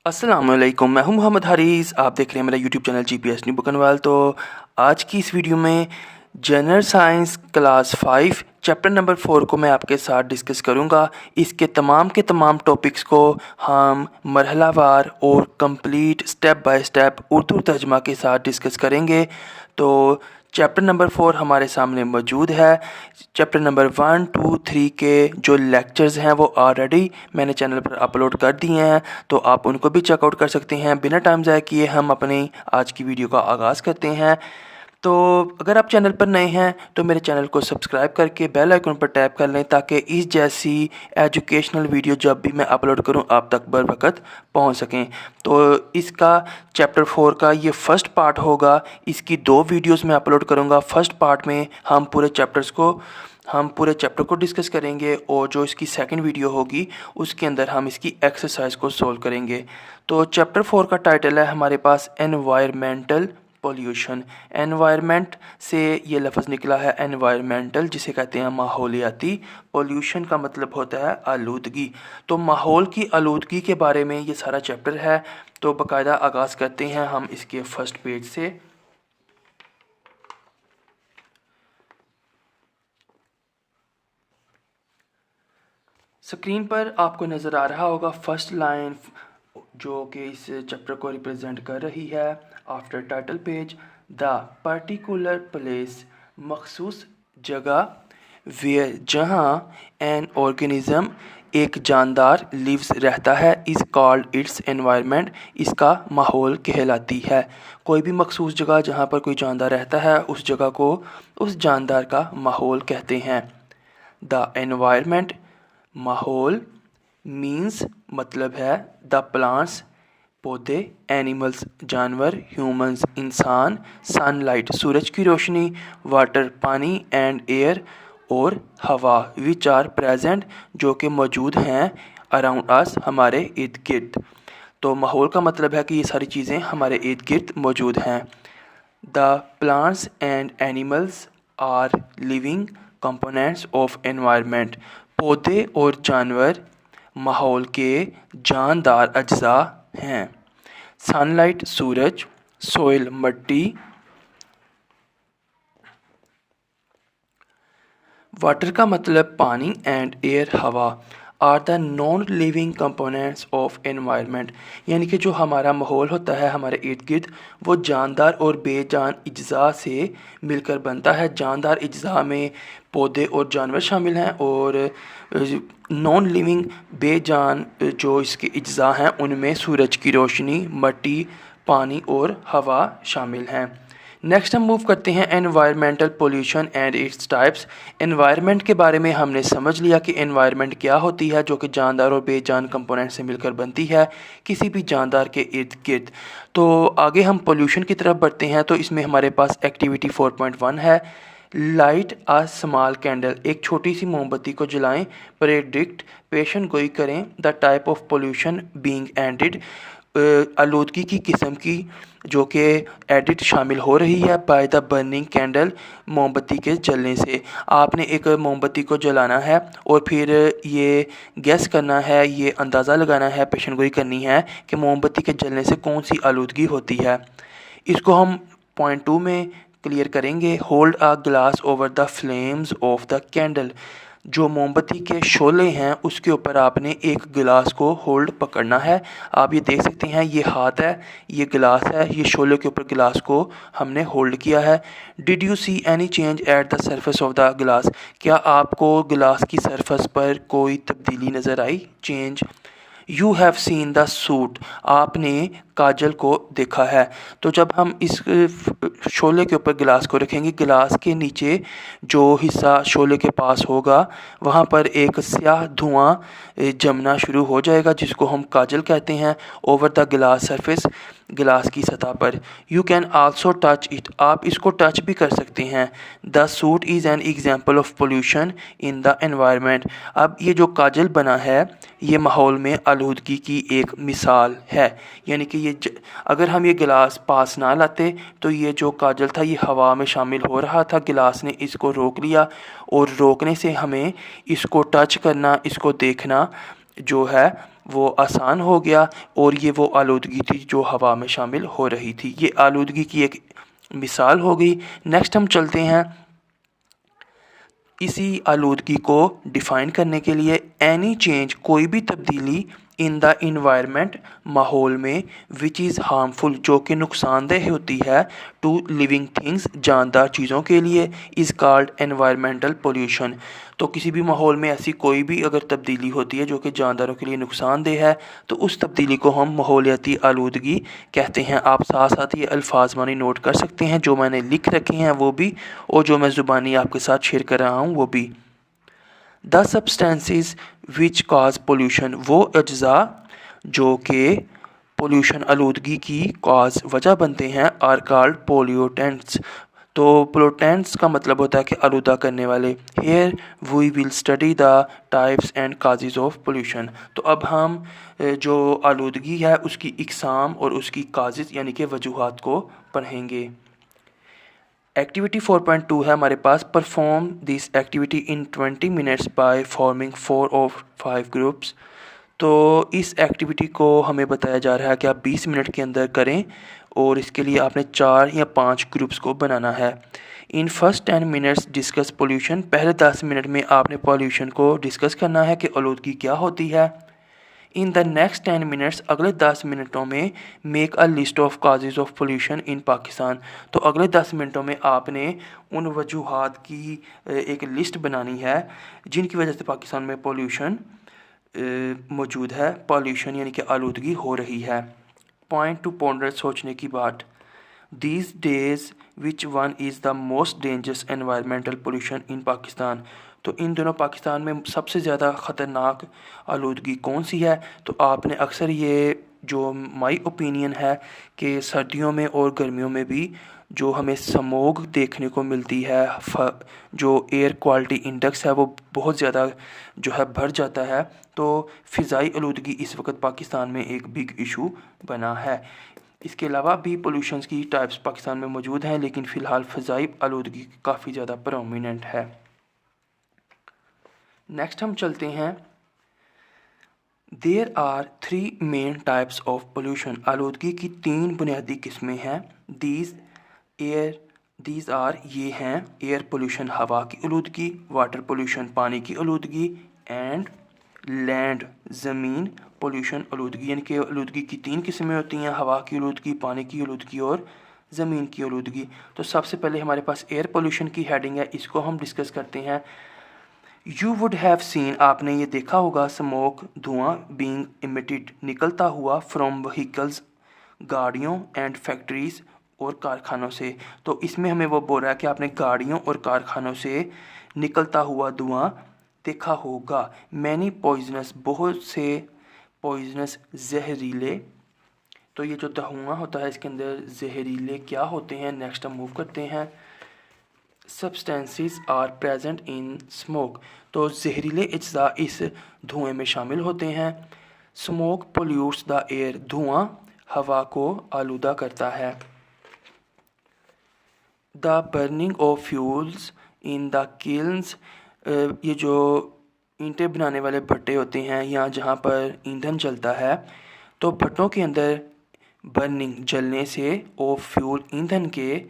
अस्सलामुअलैकुम, मैं हूं मोहम्मद हारिस। आप देख रहे हैं मेरा यूट्यूब चैनल GPS न्यू बुकनवाल। तो आज की इस वीडियो में general science class 5 chapter number 4 को मैं आपके साथ डिस्कस करूंगा। इसके तमाम के तमाम टॉपिक्स को हम मरहलावार और complete step by step Urdu तर्जमा के साथ डिस्कस करेंगे। तो चैप्टर नंबर 4 हमारे सामने मौजूद है। चैप्टर नंबर 1, 2, 3 के जो लेक्चर्स हैं वो ऑलरेडी मैंने चैनल पर अपलोड कर दिए हैं, तो आप उनको भी चेकआउट कर सकते हैं। बिना टाइम ज़ाया किए हम अपनी आज की वीडियो का आगाज़ करते हैं। तो अगर आप चैनल पर नए हैं तो मेरे चैनल को सब्सक्राइब करके बेल आइकन पर टैप कर लें, ताकि इस जैसी एजुकेशनल वीडियो जब भी मैं अपलोड करूं आप तक बर वक्त पहुँच सकें। तो इसका चैप्टर 4 का ये फ़र्स्ट पार्ट होगा। इसकी 2 वीडियोस मैं अपलोड करूंगा। फ़र्स्ट पार्ट में हम पूरे चैप्टर को डिस्कस करेंगे, और जो इसकी सेकंड वीडियो होगी उसके अंदर हम इसकी एक्सरसाइज को सोल्व करेंगे। तो चैप्टर 4 का टाइटल है हमारे पास एनवायरमेंटल पोल्यूशन। एनवायरनमेंट से ये लफ्ज़ निकला है एनवायरमेंटल, जिसे कहते हैं माहौलियाती। पोल्यूशन का मतलब होता है आलूदगी। तो माहौल की आलूदगी के बारे में ये सारा चैप्टर है। तो बाकायदा आगाज़ करते हैं हम इसके फर्स्ट पेज से। स्क्रीन पर आपको नज़र आ रहा होगा फर्स्ट लाइन, जो कि इस चैप्टर को रिप्रेजेंट कर रही है। After title page, the particular place, मखसूस जगह, वेयर जहाँ एन ऑर्गेनिज़म एक जानदार लिव्स रहता है, इज़ कॉल्ड इट्स एनवायरनमेंट, इसका माहौल कहलाती है। कोई भी मखसूस जगह जहाँ पर कोई जानदार रहता है उस जगह को उस जानदार का माहौल कहते हैं। द एनवायरनमेंट, माहौल, मीन्स मतलब है द प्लांट्स पौधे, एनिमल्स जानवर, ह्यूमंस इंसान, सनलाइट सूरज की रोशनी, वाटर पानी, एंड एयर और हवा, विच आर प्रेजेंट जो कि मौजूद हैं, अराउंड अस हमारे इर्द गिर्द। तो माहौल का मतलब है कि ये सारी चीज़ें हमारे इर्द गिर्द मौजूद हैं। The plants and animals are living components of environment, पौधे और जानवर माहौल के जानदार अज्जा हैं। सनलाइट सूरज, सोइल मट्टी, वाटर का मतलब पानी, एंड एयर हवा, are the non living components of environment, यानी कि जो हमारा माहौल होता है हमारे इर्द गिर्द वो जानदार और बेजान अज्जा से मिलकर बनता है। जानदार अज्जा में पौधे और जानवर शामिल हैं, और नॉन लिविंग बेजान जो इसके अज्जा हैं उनमें सूरज की रोशनी, मट्टी, पानी और हवा शामिल हैं। नेक्स्ट हम मूव करते हैं environmental pollution and its types. Environment के बारे में हमने समझ लिया कि एनवायरनमेंट क्या होती है, जो कि जानदार और बेजान कंपोनेंट से मिलकर बनती है किसी भी जानदार के इर्द गिर्द। तो आगे हम पोल्यूशन की तरफ बढ़ते हैं। तो इसमें हमारे पास एक्टिविटी 4.1 है, लाइट आ स्मॉल कैंडल, एक छोटी सी मोमबत्ती को जलाएं। प्रेडिक्ट, पेशन गोई करें। The type of pollution being ended, आलूदगी की किस्म की जो कि एडिट शामिल हो रही है बाय द बर्निंग कैंडल, मोमबत्ती के जलने से। आपने एक मोमबत्ती को जलाना है और फिर ये गैस करना है, ये अंदाज़ा लगाना है, पेशन गोई करनी है कि मोमबत्ती के जलने से कौन सी आलूदगी होती है। इसको हम पॉइंट 2 में क्लियर करेंगे। Hold a glass over the flames of the candle, जो मोमबत्ती के शोले हैं उसके ऊपर आपने एक गिलास को होल्ड पकड़ना है। आप ये देख सकते हैं, ये हाथ है, ये गिलास है, ये शोले के ऊपर गिलास को हमने होल्ड किया है। Did you see any change at the surface of the गिलास, क्या आपको गिलास की सरफेस पर कोई तब्दीली नज़र आई, change. You have seen the suit, आपने काजल को देखा है। तो जब हम इस शोले के ऊपर गिलास को रखेंगे, गिलास के नीचे जो हिस्सा शोले के पास होगा वहाँ पर एक स्याह धुआं जमना शुरू हो जाएगा, जिसको हम काजल कहते हैं, ओवर द गिलास सरफेस, गिलास की सतह पर। You can also touch it, आप इसको टच भी कर सकते हैं। The suit is an example of pollution in the environment, अब ये जो काजल बना है ये माहौल में आलूदगी की एक मिसाल है। यानी कि अगर हम ये गिलास पास ना लाते तो ये जो काजल था ये हवा में शामिल हो रहा था, गिलास ने इसको रोक लिया, और रोकने से हमें इसको टच करना, इसको देखना जो है वो आसान हो गया और ये वो आलूदगी थी जो हवा में शामिल हो रही थी। ये आलूदगी की एक मिसाल हो गई। नेक्स्ट हम चलते हैं इसी आलूदगी को डिफ़ाइन करने के लिए। एनी चेंज, कोई भी तब्दीली, इन द इन्वायरमेंट, माहौल में, विच इज़ हार्मफुल, जो कि नुकसानदेह होती है, टू लिविंग थिंग्स, जानदार चीज़ों के लिए, इज़ कॉल्ड एनवायरमेंटल पोल्यूशन। तो किसी भी माहौल में ऐसी कोई भी अगर तब्दीली होती है जो कि जानदारों के लिए नुकसानदेह है तो उस तब्दीली को हम माहौलियाती आलूदगी कहते हैं। आप साथ साथ ये अल्फाज मानी नोट कर सकते हैं जो मैंने लिख रखे हैं वो भी, और जो मैं ज़ुबानी आपके साथ शेयर कर रहा हूँ वो भी। The substances which cause pollution, वो अज्जा जो कि पोल्यूशन आलूदगी की काज वजह बनते हैं, आर कॉल्ड पोल्यूटेंट्स। तो पोल्यूटेंट्स का मतलब होता है कि आलूदा करने वाले। Here we will study the types and causes of pollution. तो अब हम जो आलूदगी है उसकी इकसाम और उसकी काजेज़ यानी कि वजूहात को पढ़ेंगे। एक्टिविटी 4.2 है हमारे पास। Perform this activity in 20 minutes by forming 4 और 5 ग्रुप्स। तो इस एक्टिविटी को हमें बताया जा रहा है कि आप 20 मिनट के अंदर करें और इसके लिए आपने 4 या 5 ग्रुप्स को बनाना है। In first 10 minutes discuss pollution, पहले 10 मिनट में आपने पोल्यूशन को डिस्कस करना है कि आलूदगी क्या होती है। इन द नेक्स्ट 10 मिनट्स, अगले 10 मिनटों में, make a list of causes of pollution in Pakistan. तो अगले 10 मिनटों में आपने उन वजूहात की एक लिस्ट बनानी है जिनकी वजह से पाकिस्तान में पोल्यूशन मौजूद है, पॉल्यूशन यानी कि आलूदगी हो रही है। पॉइंट टू पॉन्डर, सोचने की बात। These days which one is the most dangerous environmental pollution in Pakistan. तो इन दोनों पाकिस्तान में सबसे ज़्यादा ख़तरनाक आलूदगी कौन सी है। तो आपने अक्सर ये जो माई ओपिनियन है कि सर्दियों में और गर्मियों में भी जो हमें स्मोग देखने को मिलती है, जो एयर क्वालिटी इंडेक्स है वो बहुत ज़्यादा जो है बढ़ जाता है। तो फ़िज़ाई आलूदगी इस वक्त पाकिस्तान में एक बिग इशू बना है। इसके अलावा भी पोल्यूशंस की टाइप्स पाकिस्तान में मौजूद हैं लेकिन फ़िलहाल फ़िज़ाई आलूदगी काफ़ी ज़्यादा प्रोमिनेंट है। नेक्स्ट हम चलते हैं। There are 3 main types of pollution. आलूदगी की 3 बुनियादी किस्में हैं। दीज आर, ये हैं, एयर पोल्यूशन हवा की आलूदगी, वाटर पोल्यूशन पानी की आलूदगी, एंड लैंड ज़मीन पोल्यूशन आलूदगी। यानी कि आलूदगी की 3 किस्में होती हैं, हवा की आलूदगी, पानी की आलूदगी और ज़मीन की आलूदगी। तो सबसे पहले हमारे पास एयर पोल्यूशन की हेडिंग है, इसको हम डिस्कस करते हैं। यू वुड हैव सीन, आपने ये देखा होगा, स्मोक धुआं, बीइंग इमिटेड, निकलता हुआ, फ्रॉम व्हीकल्स, गाड़ियों, एंड फैक्ट्रीज़ और कारखानों से। तो इसमें हमें वो बोल रहा है कि आपने गाड़ियों और कारखानों से निकलता हुआ धुआं देखा होगा। मैनी पॉइजनस, बहुत से पॉइजनस, जहरीले। तो ये जो धुआं होता है इसके अंदर जहरीले क्या होते हैं, नेक्स्ट हम मूव करते हैं। Substances are present in smoke. तो जहरीले अज्जा इस धुएं में शामिल होते हैं। स्मोक पोल्यूट्स द एयर, धुआं हवा को आलूदा करता है। The burning of fuels in the kilns, ये जो ईंटें बनाने वाले भट्टे होते हैं या जहाँ पर ईंधन जलता है, तो भट्टों के अंदर बर्निंग जलने से, ऑफ फ्यूल ईंधन के,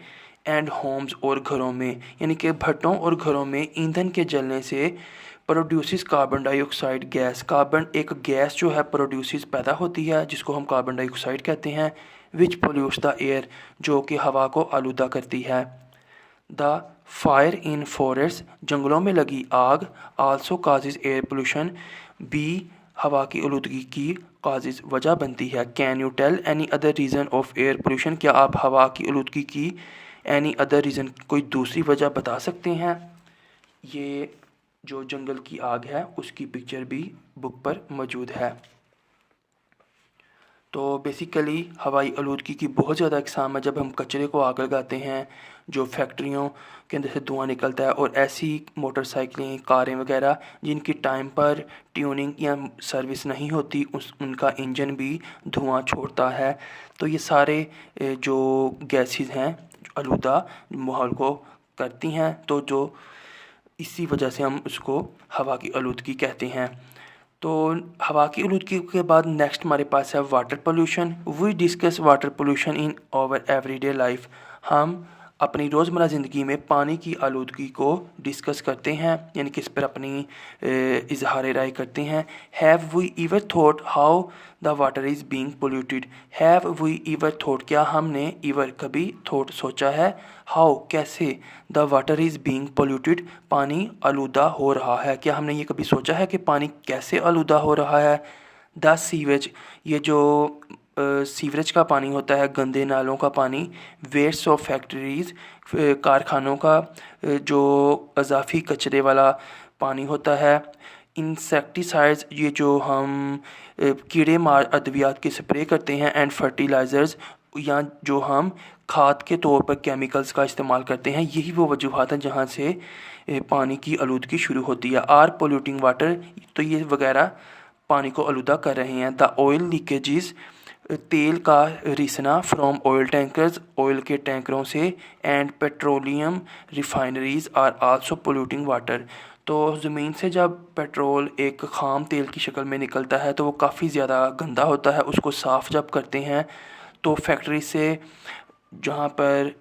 एंड होम्स और घरों में, यानी कि भट्टों और घरों में ईंधन के जलने से प्रोड्यूसिस कार्बन डाइऑक्साइड गैस, कार्बन एक गैस जो है प्रोड्यूसिस पैदा होती है जिसको हम कार्बन डाइऑक्साइड कहते हैं, विच पोल्यूट्स द एयर, जो कि हवा को आलूदा करती है। द फायर इन फॉरेस्ट, जंगलों में लगी आग, आल्सो काजेज एयर पोल्यूशन, भी हवा की आलूदगी की काजेज वजह बनती है। Can you tell any other reason of air pollution, क्या आप हवा की आलूदगी की एनी अदर रीज़न, कोई दूसरी वजह बता सकते हैं। ये जो जंगल की आग है उसकी पिक्चर भी बुक पर मौजूद है। तो बेसिकली हवाई आलूदगी की बहुत ज़्यादा इकसाम है। जब हम कचरे को आग लगाते हैं, जो फैक्ट्रियों के अंदर से धुआं निकलता है, और ऐसी मोटरसाइकिलें, कारें वगैरह जिनकी टाइम पर ट्यूनिंग या सर्विस नहीं होती, उनका इंजन भी धुआं छोड़ता है। तो ये सारे जो गैसेस हैं जो आलूदा माहौल को करती हैं, तो जो इसी वजह से हम उसको हवा की आलूदगी कहते हैं। तो हवा की आलूदगी के बाद नेक्स्ट हमारे पास है water pollution. We discuss water pollution in our everyday life. हम अपनी रोज़मर्रा ज़िंदगी में पानी की आलूदगी को डिस्कस करते हैं, यानी कि इस पर अपनी इजहार राय करते हैं। Have we ever thought how the water is being polluted. Have we ever thought, क्या हमने एवर कभी थॉट सोचा है, हाउ कैसे, the water is being polluted पानी आलूदा हो रहा है। क्या हमने ये कभी सोचा है कि पानी कैसे आलूदा हो रहा है। द सीवेज, ये जो सीवरेज का पानी होता है, गंदे नालों का पानी। वेस्ट ऑफ फैक्ट्रीज़, कारखानों का जो अजाफी कचरे वाला पानी होता है। इंसेक्टिसाइड्स, ये जो हम कीड़े मार अद्वियात के स्प्रे करते हैं। एंड फर्टिलाइज़र्स, या जो हम खाद के तौर पर केमिकल्स का इस्तेमाल करते हैं। यही वो वजूहत हैं जहाँ से पानी की आलूदगी शुरू होती है। आर पोल्यूटिंग वाटर, तो ये वगैरह पानी को आलूदा कर रहे हैं। द ऑयल लीकेजेस, तेल का रिसना फ्रॉम ऑयल टैंकर्स, ऑयल के टैंकरों से। And petroleum refineries are also polluting water, तो ज़मीन से जब पेट्रोल एक ख़ाम तेल की शक्ल में निकलता है तो वो काफ़ी ज़्यादा गंदा होता है। उसको साफ़ जब करते हैं तो फैक्ट्री से जहाँ पर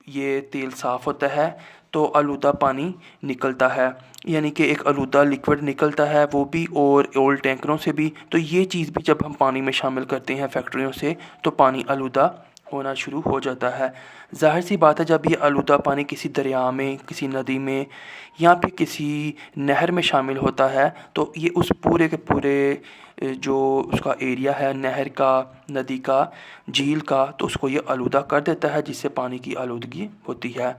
ये तेल साफ़ होता है तो आलूदा पानी निकलता है, यानी कि एक आलूदा लिक्विड निकलता है वो भी, और ऑयल टैंकरों से भी। तो ये चीज़ भी जब हम पानी में शामिल करते हैं फैक्ट्रियों से तो पानी आलूदा होना शुरू हो जाता है। ज़ाहिर सी बात है, जब ये आलूदा पानी किसी दरिया में, किसी नदी में या फिर किसी नहर में शामिल होता है तो ये उस पूरे के पूरे जो उसका एरिया है, नहर का, नदी का, झील का, तो उसको ये आलूदा कर देता है, जिससे पानी की आलूदगी होती है।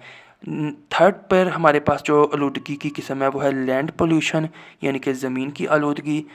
थर्ड पर हमारे पास जो आलूदगी की किस्म है वो है लैंड पोल्यूशन, यानी कि ज़मीन की आलूदगी।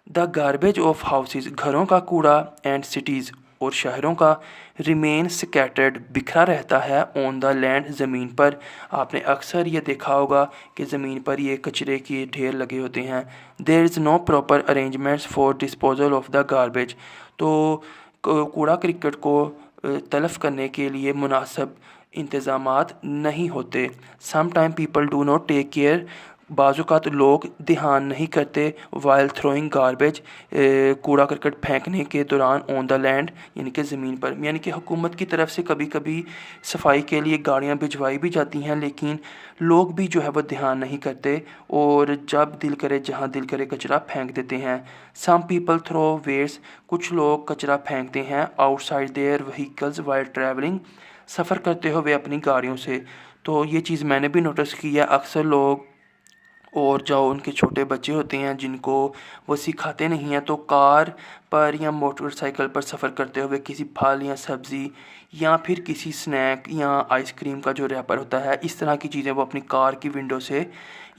द गार्बेज ऑफ हाउसेस, घरों का कूड़ा। एंड सिटीज़, और शहरों का। रिमेन स्कैटर्ड, बिखरा रहता है। ऑन द लैंड, ज़मीन पर। आपने अक्सर ये देखा होगा कि ज़मीन पर ये कचरे के ढेर लगे होते हैं। There is no proper arrangements for disposal of the garbage, तो कूड़ा क्रिकेट को तलफ़ करने के लिए मुनासिब इंतज़ामात नहीं होते। Some time people do not take care, बाज़ात लोग ध्यान नहीं करते। वाइल थ्रोइंग गार्बेज, कूड़ा करकट फेंकने के दौरान। ऑन द लैंड, यानी कि ज़मीन पर, यानी कि हुकूमत की तरफ से कभी कभी सफाई के लिए गाड़ियाँ भिजवाई भी जाती हैं, लेकिन लोग भी जो है वो ध्यान नहीं करते और जब दिल करे जहाँ दिल करे कचरा फेंक देते हैं। सम पीपल थ्रो वेस्ट, कुछ लोग कचरा फेंकते हैं outside their vehicles while travelling, सफ़र करते हुए अपनी गाड़ियों से। तो ये चीज़ मैंने भी नोटिस की है, अक्सर लोग और जो उनके छोटे बच्चे होते हैं जिनको वो सिखाते नहीं हैं, तो कार पर या मोटरसाइकिल पर सफ़र करते हुए किसी फल या सब्ज़ी या फिर किसी स्नैक या आइसक्रीम का जो रैपर होता है, इस तरह की चीज़ें वो अपनी कार की विंडो से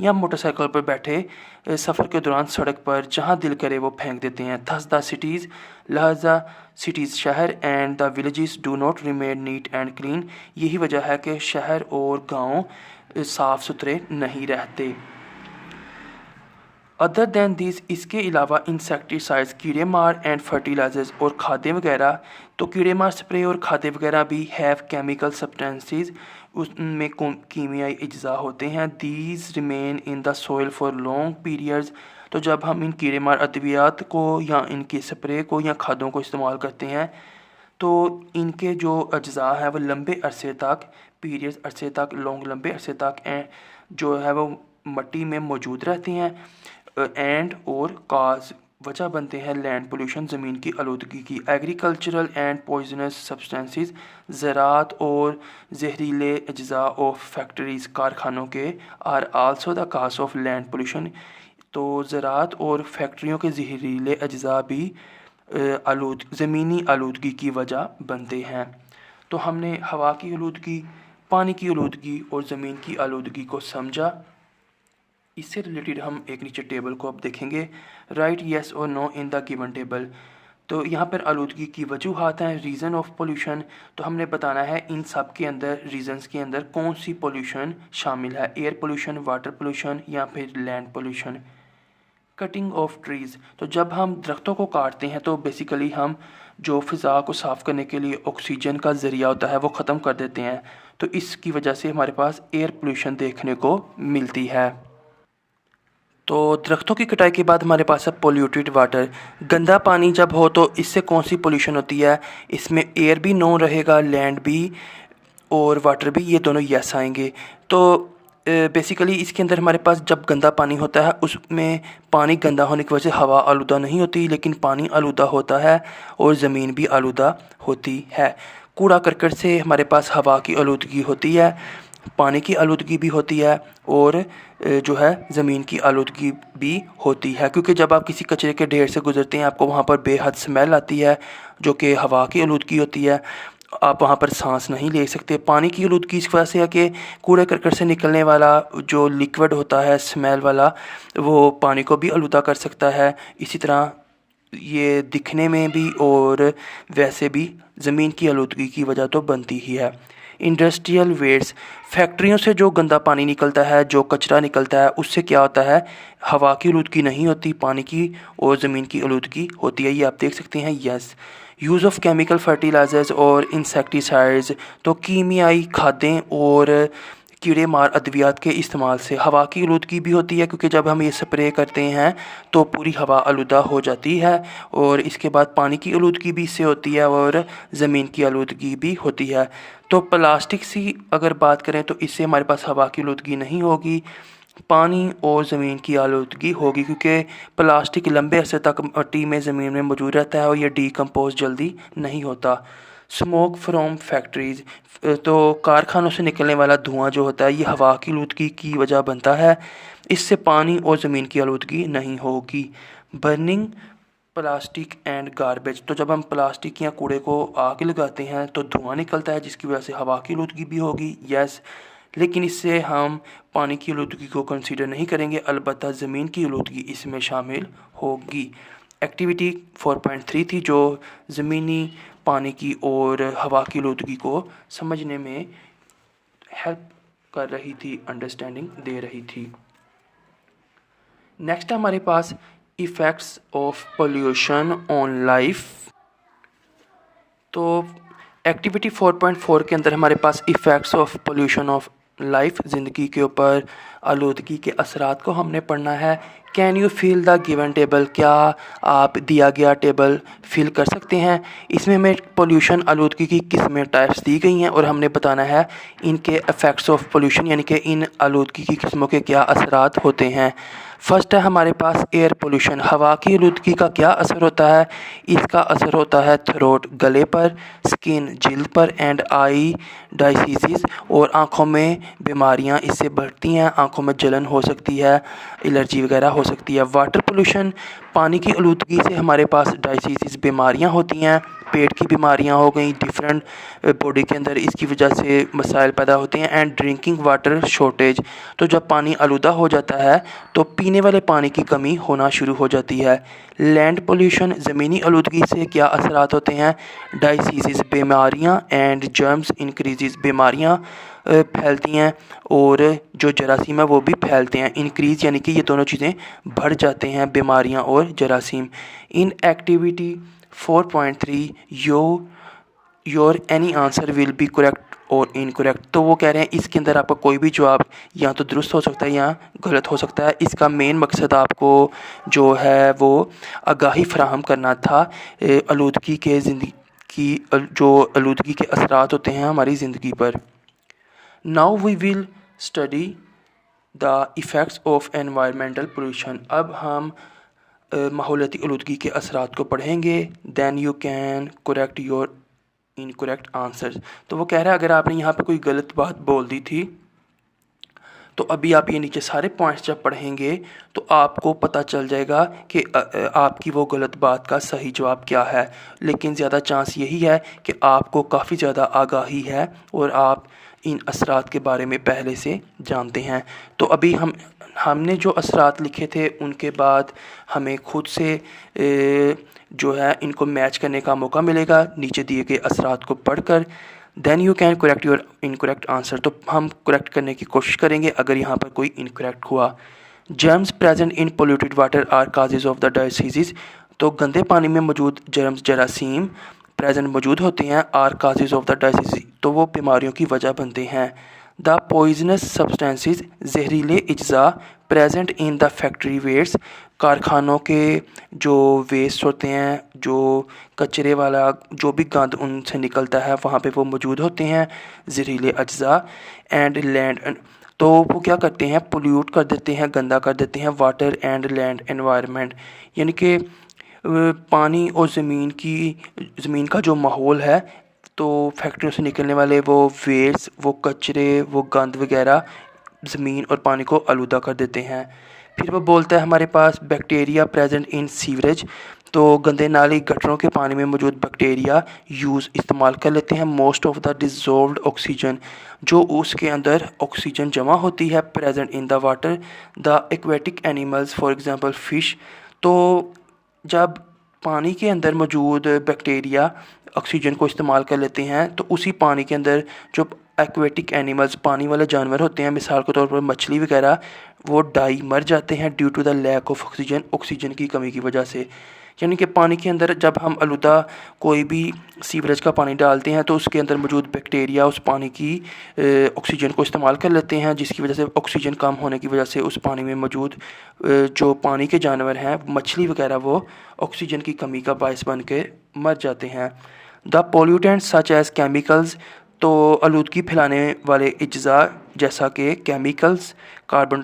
या मोटरसाइकिल पर बैठे सफ़र के दौरान सड़क पर जहाँ दिल करे वो फेंक देते हैं। थस द सिटीज़, लिहाजा सिटीज़ शहर, and the villages do not remain neat and clean, यही वजह है कि शहर और गाँव साफ़ सुथरे नहीं रहते। अदर दैन दिस, इसके अलावा इंसेक्टिसाइड्स, कीड़े मार, एंड फर्टिलाइजर्स, और खादें वगैरह, तो कीड़े मार स्प्रे और खादें वगैरह भी हैव केमिकल सब्सटेंसेस, उसमें कीमियाई अज्जा होते हैं। These remain in the soil for long periods, तो जब हम इन कीड़े मार अद्वियात को या इनके स्प्रे को या खादों को इस्तेमाल करते हैं तो इनके जो अज्जा है वो लंबे अरसे तक, पीरियड्स अरसे तक, लंबे अरसे तक जो है वो मट्टी में मौजूद रहते हैं। एंड और काज, वजह बनते हैं लैंड पोल्यूशन, ज़मीन की आलूदगी की। एग्रीकल्चरल एंड पॉइजनस सब्सटेंसेस, ज़रात और जहरीले अज्जा ऑफ फैक्ट्रीज़, कारखानों के, are also the cause of land pollution, तो ज़रात और फैक्ट्रियों के जहरीले अज्जा भी ज़मीनी आलूदगी की वजह बनते हैं। तो हमने हवा की आलूदगी, पानी की आलूदगी और ज़मीन की आलूदगी को समझा। इससे रिलेटेड हम एक नीचे टेबल को अब देखेंगे। राइट येस और no in the given table, तो यहाँ पर आलूदगी की वजूहात हैं, रीज़न ऑफ पोल्यूशन, तो हमने बताना है इन सब के अंदर, रीज़न्स के अंदर कौन सी पोल्यूशन शामिल है, एयर पोल्यूशन, वाटर पोल्यूशन या फिर land pollution. Cutting of trees, तो जब हम दरख्तों को काटते हैं तो बेसिकली हम जो फ़िज़ा को साफ़ करने के लिए ऑक्सीजन का ज़रिया होता है वो ख़त्म कर देते हैं, तो इसकी वजह से हमारे पास एयर पोल्यूशन देखने को मिलती है। तो दरख्तों की कटाई के बाद हमारे पास है पोल्यूटेड वाटर। गंदा पानी जब हो तो इससे कौन सी पोल्यूशन होती है? इसमें एयर भी नो रहेगा, लैंड भी और वाटर भी, ये दोनों यस आएंगे। तो बेसिकली इसके अंदर हमारे पास जब गंदा पानी होता है उसमें पानी गंदा होने की वजह से हवा आलूदा नहीं होती, लेकिन पानी आलूदा होता है और ज़मीन भी आलूदा होती है। कूड़ा करकट से हमारे पास हवा की आलूदगी होती है, पानी की आलूदगी भी होती है और जो है ज़मीन की आलूदगी भी होती है, क्योंकि जब आप किसी कचरे के ढेर से गुज़रते हैं आपको वहाँ पर बेहद स्मेल आती है जो कि हवा की आलूदगी होती है। आप वहाँ पर सांस नहीं ले सकते। पानी की आलूदगी इस वजह से है कि कूड़े करकट से निकलने वाला जो लिक्विड होता है स्मेल वाला, वो पानी को भी आलूदा कर सकता है। इसी तरह ये दिखने में भी और वैसे भी ज़मीन की आलूदगी की वजह तो बनती ही है। इंडस्ट्रियल वेस्ट, फैक्ट्रियों से जो गंदा पानी निकलता है, जो कचरा निकलता है, उससे क्या होता है, हवा की आलूदगी नहीं होती, पानी की और ज़मीन की आलूदगी होती है। ये आप देख सकते हैं। Yes, use of chemical fertilisers और इंसेक्टिसाइड्स, तो कीमियाई खादें और कीड़े मार अद्वियात के इस्तेमाल से हवा की आलूदगी भी होती है, क्योंकि जब हम ये स्प्रे करते हैं तो पूरी हवा आलूदा हो जाती है। और इसके बाद पानी की आलूदगी भी इससे होती है और ज़मीन की आलूदगी भी होती है। तो प्लास्टिक से अगर बात करें तो इससे हमारे पास हवा की आलूदगी नहीं होगी, पानी और ज़मीन की आलूदगी होगी, क्योंकि प्लास्टिक लंबे अरसे तक मिट्टी में ज़मीन में मौजूद रहता है और ये डीकम्पोज जल्दी नहीं होता। स्मोक फ्रॉम फैक्ट्रीज़, तो कारखानों से निकलने वाला धुआं जो होता है ये हवा की आलूदगी की वजह बनता है, इससे पानी और ज़मीन की आलूदगी नहीं होगी। बर्निंग प्लास्टिक एंड गार्बेज, तो जब हम प्लास्टिक या कूड़े को आग लगाते हैं तो धुआं निकलता है जिसकी वजह से हवा की आलूदगी भी होगी। यस, लेकिन इससे हम पानी की आलूदगी को कंसीडर नहीं करेंगे, अलबत्ता ज़मीन की आलूदगी इसमें शामिल होगी। एक्टिविटी 4.3 थी जो ज़मीनी पानी की और हवा की आलूदगी को समझने में हेल्प कर रही थी, अंडरस्टैंडिंग दे रही थी। नेक्स्ट है हमारे पास effects of pollution on life. तो एक्टिविटी 4.4 के अंदर हमारे पास effects of pollution of life, ज़िंदगी के ऊपर आलूदगी के असरात को हमने पढ़ना है। Can you feel the given table, क्या आप दिया गया टेबल फिल कर सकते हैं? इसमें हमें पोल्यूशन आलूदगी की किस्में टाइप्स दी गई हैं और हमने बताना है इनके इफ़ेक्ट्स ऑफ पोल्यूशन, यानी कि इन आलूदगी की किस्मों के क्या असरात होते हैं। फर्स्ट है हमारे पास एयर पोल्यूशन, हवा की आलूदगी का क्या असर होता है? इसका असर होता है थ्रोट गले पर, स्किन जिल्द पर एंड आई डायसीसिस, और आँखों में बीमारियाँ इससे बढ़ती हैं, आँखों में जलन हो सकती है, एलर्जी वगैरह हो सकती है। वाटर पोल्यूशन, पानी की आलूदगी से हमारे पास डायसीसिस बीमारियाँ होती हैं, पेट की बीमारियाँ हो गई, डिफरेंट बॉडी के अंदर इसकी वजह से मसाइल पैदा होते हैं। एंड ड्रिंकिंग वाटर शॉर्टेज, तो जब पानी आलूदा हो जाता है तो पीने वाले पानी की कमी होना शुरू हो जाती है। लैंड पोल्यूशन, ज़मीनी आलूदगी से क्या असरात होते हैं? डायसीसिस बीमारियाँ एंड जर्म्स इंक्रीज़, बीमारियाँ फैलती हैं और जो जरासीम है वो भी फैलते हैं। इंक्रीज़ यानी कि ये दोनों चीज़ें बढ़ जाते हैं, बीमारियाँ और जरासीम। In activity 4.3 your any answer will be correct और इनकरेक्ट, तो वो कह रहे हैं इसके अंदर आपका कोई भी जवाब या तो दुरुस्त हो सकता है या गलत हो सकता है। इसका मेन मकसद आपको जो है वो आगाही फराहम करना था आलूदगी के ज़िंदगी की, जो आलूदगी के असरात होते हैं हमारी ज़िंदगी पर। Now we will study the effects of environmental pollution, अब हम माहौलियाती आलूदगी के असरात को पढ़ेंगे। Then you can correct your incorrect answers, तो वो कह रहा है अगर आपने यहाँ पे कोई गलत बात बोल दी थी तो अभी आप ये नीचे सारे पॉइंट्स जब पढ़ेंगे तो आपको पता चल जाएगा कि आपकी वो गलत बात का सही जवाब क्या है। लेकिन ज़्यादा चांस यही है कि आपको काफ़ी ज़्यादा आगाही है और आप इन असरात के बारे में पहले से जानते हैं। तो अभी हमने जो असरात लिखे थे उनके बाद हमें खुद से जो है इनको मैच करने का मौका मिलेगा नीचे दिए गए असरात को पढ़कर। Then you can correct your incorrect answer, तो हम करेक्ट करने की कोशिश करेंगे अगर यहाँ पर कोई इनकरेक्ट हुआ। Germs present in polluted water are causes of the diseases, तो गंदे पानी में मौजूद जर्म्स जरासीम प्रेजेंट मौजूद होते हैं, are causes of the diseases, तो वो बीमारियों की वजह बनते हैं। द पॉइजनस सब्सटेंसेस जहरीले अज्जा present in the factory waste, कारखानों के जो वेस्ट होते हैं, जो कचरे वाला जो भी गंद उनसे निकलता है वहाँ पे वो मौजूद होते हैं जहरीले अज्जा। एंड लैंड, तो वो क्या करते हैं, पोल्यूट कर देते हैं, गंदा कर देते हैं वाटर एंड लैंड एनवायरनमेंट, यानी कि पानी और ज़मीन का जो माहौल है। तो फैक्ट्रियों से निकलने वाले वो वेस्ट, वो कचरे, वो गंद वगैरह ज़मीन और पानी को आलूदा कर देते हैं। फिर वो बोलता है हमारे पास बैक्टीरिया प्रेजेंट इन सीवरेज, तो गंदे नाली गटरों के पानी में मौजूद बैक्टीरिया इस्तेमाल कर लेते हैं most of the dissolved oxygen, जो उसके अंदर ऑक्सीजन जमा होती है present in the water, the aquatic animals for example fish. तो जब पानी के अंदर मौजूद बैक्टीरिया ऑक्सीजन को इस्तेमाल कर लेते हैं तो उसी पानी के अंदर जो एक्वेटिक एनिमल्स पानी वाले जानवर होते हैं, मिसाल के तौर पर मछली वगैरह, वो मर जाते हैं due to the lack of oxygen की कमी की वजह से। यानी कि पानी के अंदर जब हम आलूदा कोई भी सीवरेज का पानी डालते हैं तो उसके अंदर मौजूद बैक्टीरिया उस पानी की ऑक्सीजन को इस्तेमाल कर लेते हैं, जिसकी वजह से ऑक्सीजन कम होने की वजह से उस पानी में मौजूद जो पानी के जानवर हैं, मछली वगैरह, वो ऑक्सीजन की कमी का बायस बन के मर जाते हैं। The pollutants such as chemicals, तो आलूदगी फैलाने वाले अज्जा जैसा कि chemicals, carbon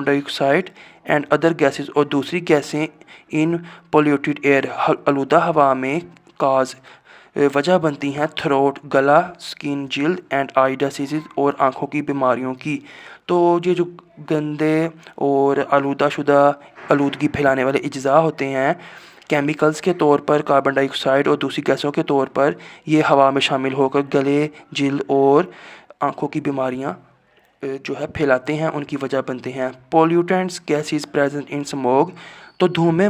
dioxide and other gases और दूसरी गैसें इन पोल्यूटेड एयर, आलूदा हवा में काज वजह बनती हैं थ्रोट, गला, स्किन, जिल्द एंड आई डिसीज़ और आँखों की बीमारियों की। तो ये जो गंदे और आलूदगी फैलाने वाले अज्जा होते हैं, केमिकल्स के तौर पर कार्बन डाइऑक्साइड और दूसरी गैसों के तौर पर ये हवा में शामिल होकर गले, जिल्द और आँखों की बीमारियाँ जो है फैलाते हैं, उनकी वजह बनते हैं। Pollutants gases present in smoke, तो धुएँ में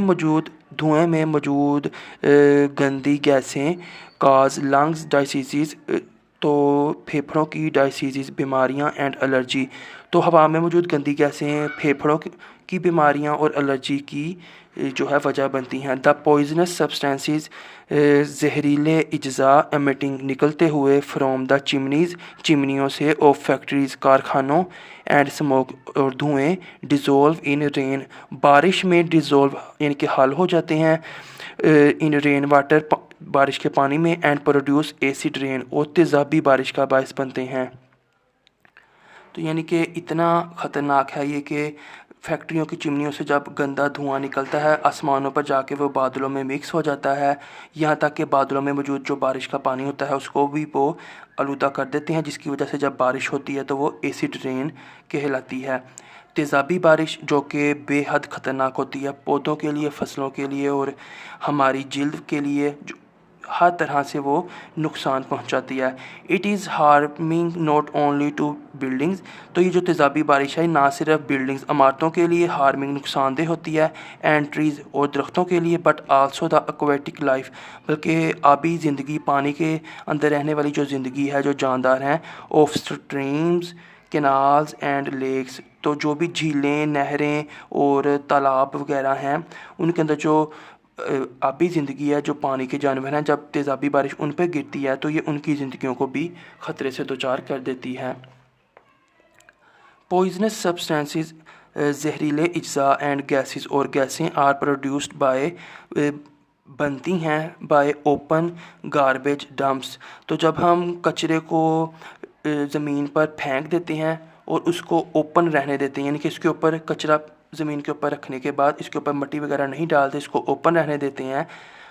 मौजूद गंदी गैसें काज लंग्स डिसीज़, तो फेफड़ों की डिसीज़ बीमारियां एंड एलर्जी। तो हवा में मौजूद गंदी गैसें फेफड़ों की बीमारियां और एलर्जी की जो है वजह बनती हैं। द पॉइजनस सब्सटेंसेस जहरीले अज्जा एमिटिंग निकलते हुए फ्रॉम द चिमनियों से ऑफ फैक्ट्रीज कारखानों एंड स्मोक और धुएँ डिज़ोल्व इन रेन, बारिश में डिज़ोल्व यानी कि हल हो जाते हैं इन रेन वाटर बारिश के पानी में, एंड प्रोड्यूस एसिड रेन और तेज़ाबी बारिश का बायस बनते हैं। तो यानी कि इतना ख़तरनाक है ये कि फैक्ट्रियों की चिमनियों से जब गंदा धुआं निकलता है आसमानों पर जाके वो बादलों में मिक्स हो जाता है, यहाँ तक कि बादलों में मौजूद जो बारिश का पानी होता है उसको भी वो आलूदा कर देते हैं, जिसकी वजह से जब बारिश होती है तो वो एसिड रेन कहलाती है। तेज़ाबी बारिश जो कि बेहद ख़तरनाक होती है पौधों के लिए, फसलों के लिए और हमारी जिल्द के लिए, जो हर तरह से वो नुकसान पहुंचाती है। It is harming not only to buildings, तो ये जो तेज़ाबी बारिश है ना सिर्फ बिल्डिंग्स इमारतों के लिए हार्मिंग नुकसानदेह होती है एंड ट्रीज़ और दरख्तों के लिए, but also the aquatic life, बल्कि आबी ज़िंदगी, पानी के अंदर रहने वाली जो ज़िंदगी है, जो जानदार हैं, of streams, canals and lakes, तो जो भी झीलें, नहरें और तालाब वगैरह हैं उनके अंदर जो आबी ज़िंदगी है, जो पानी के जानवर हैं, जब तेज़ाबी बारिश उन पर गिरती है तो ये उनकी ज़िंदगियों को भी ख़तरे से दोचार कर देती है। पॉइजनस सब्सटेंसेस जहरीले अज्जा एंड गैसेस और गैसें आर प्रोड्यूस्ड बाय बनती हैं बाय ओपन गार्बेज डंप्स, तो जब हम कचरे को ज़मीन पर फेंक देते हैं और उसको ओपन रहने देते हैं, यानी कि इसके ऊपर कचरा ज़मीन के ऊपर रखने के बाद इसके ऊपर मिट्टी वगैरह नहीं डालते, इसको ओपन रहने देते हैं,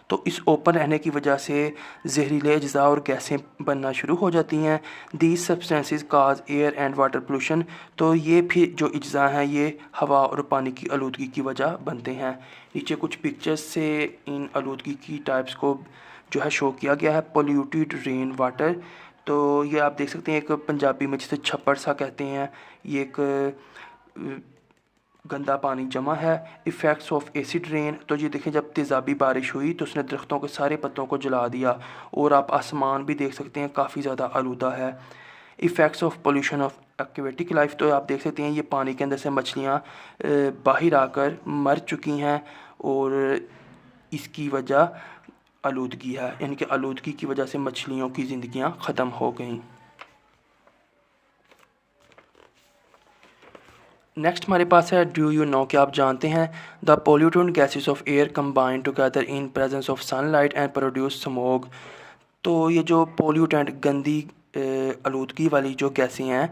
तो इस ओपन रहने की वजह से जहरीले अज्जा और गैसें बनना शुरू हो जाती हैं। These substances cause air and water pollution, तो ये फिर जो अज्जा हैं ये हवा और पानी की आलूदगी की वजह बनते हैं। नीचे कुछ पिक्चर्स से इन आलूदगी की टाइप्स को जो है शो किया गया है। पोल्यूटेड रेन वाटर, तो ये आप देख सकते हैं एक पंजाबी में जिसे छप्पड़ सा कहते हैं, ये एक गंदा पानी जमा है। इफ़ेक्ट्स ऑफ एसिड रेन, तो ये देखें जब तेज़ाबी बारिश हुई तो उसने दरख्तों के सारे पत्तों को जला दिया और आप आसमान भी देख सकते हैं काफ़ी ज़्यादा आलूदा है। Effects of pollution of aquatic life, तो आप देख सकते हैं ये पानी के अंदर से मछलियाँ बाहर आकर मर चुकी हैं और इसकी वजह आलूदगी है, यानी कि आलूदगी की वजह से मछलियों की ज़िंदगियाँ ख़त्म हो गई। नेक्स्ट हमारे पास है डू यू नो, कि आप जानते हैं the pollutant gases of air combine together in presence of sunlight and produce smoke. तो ये जो पोल्यूटेंट गंदी आलूदगी वाली जो गैसें हैं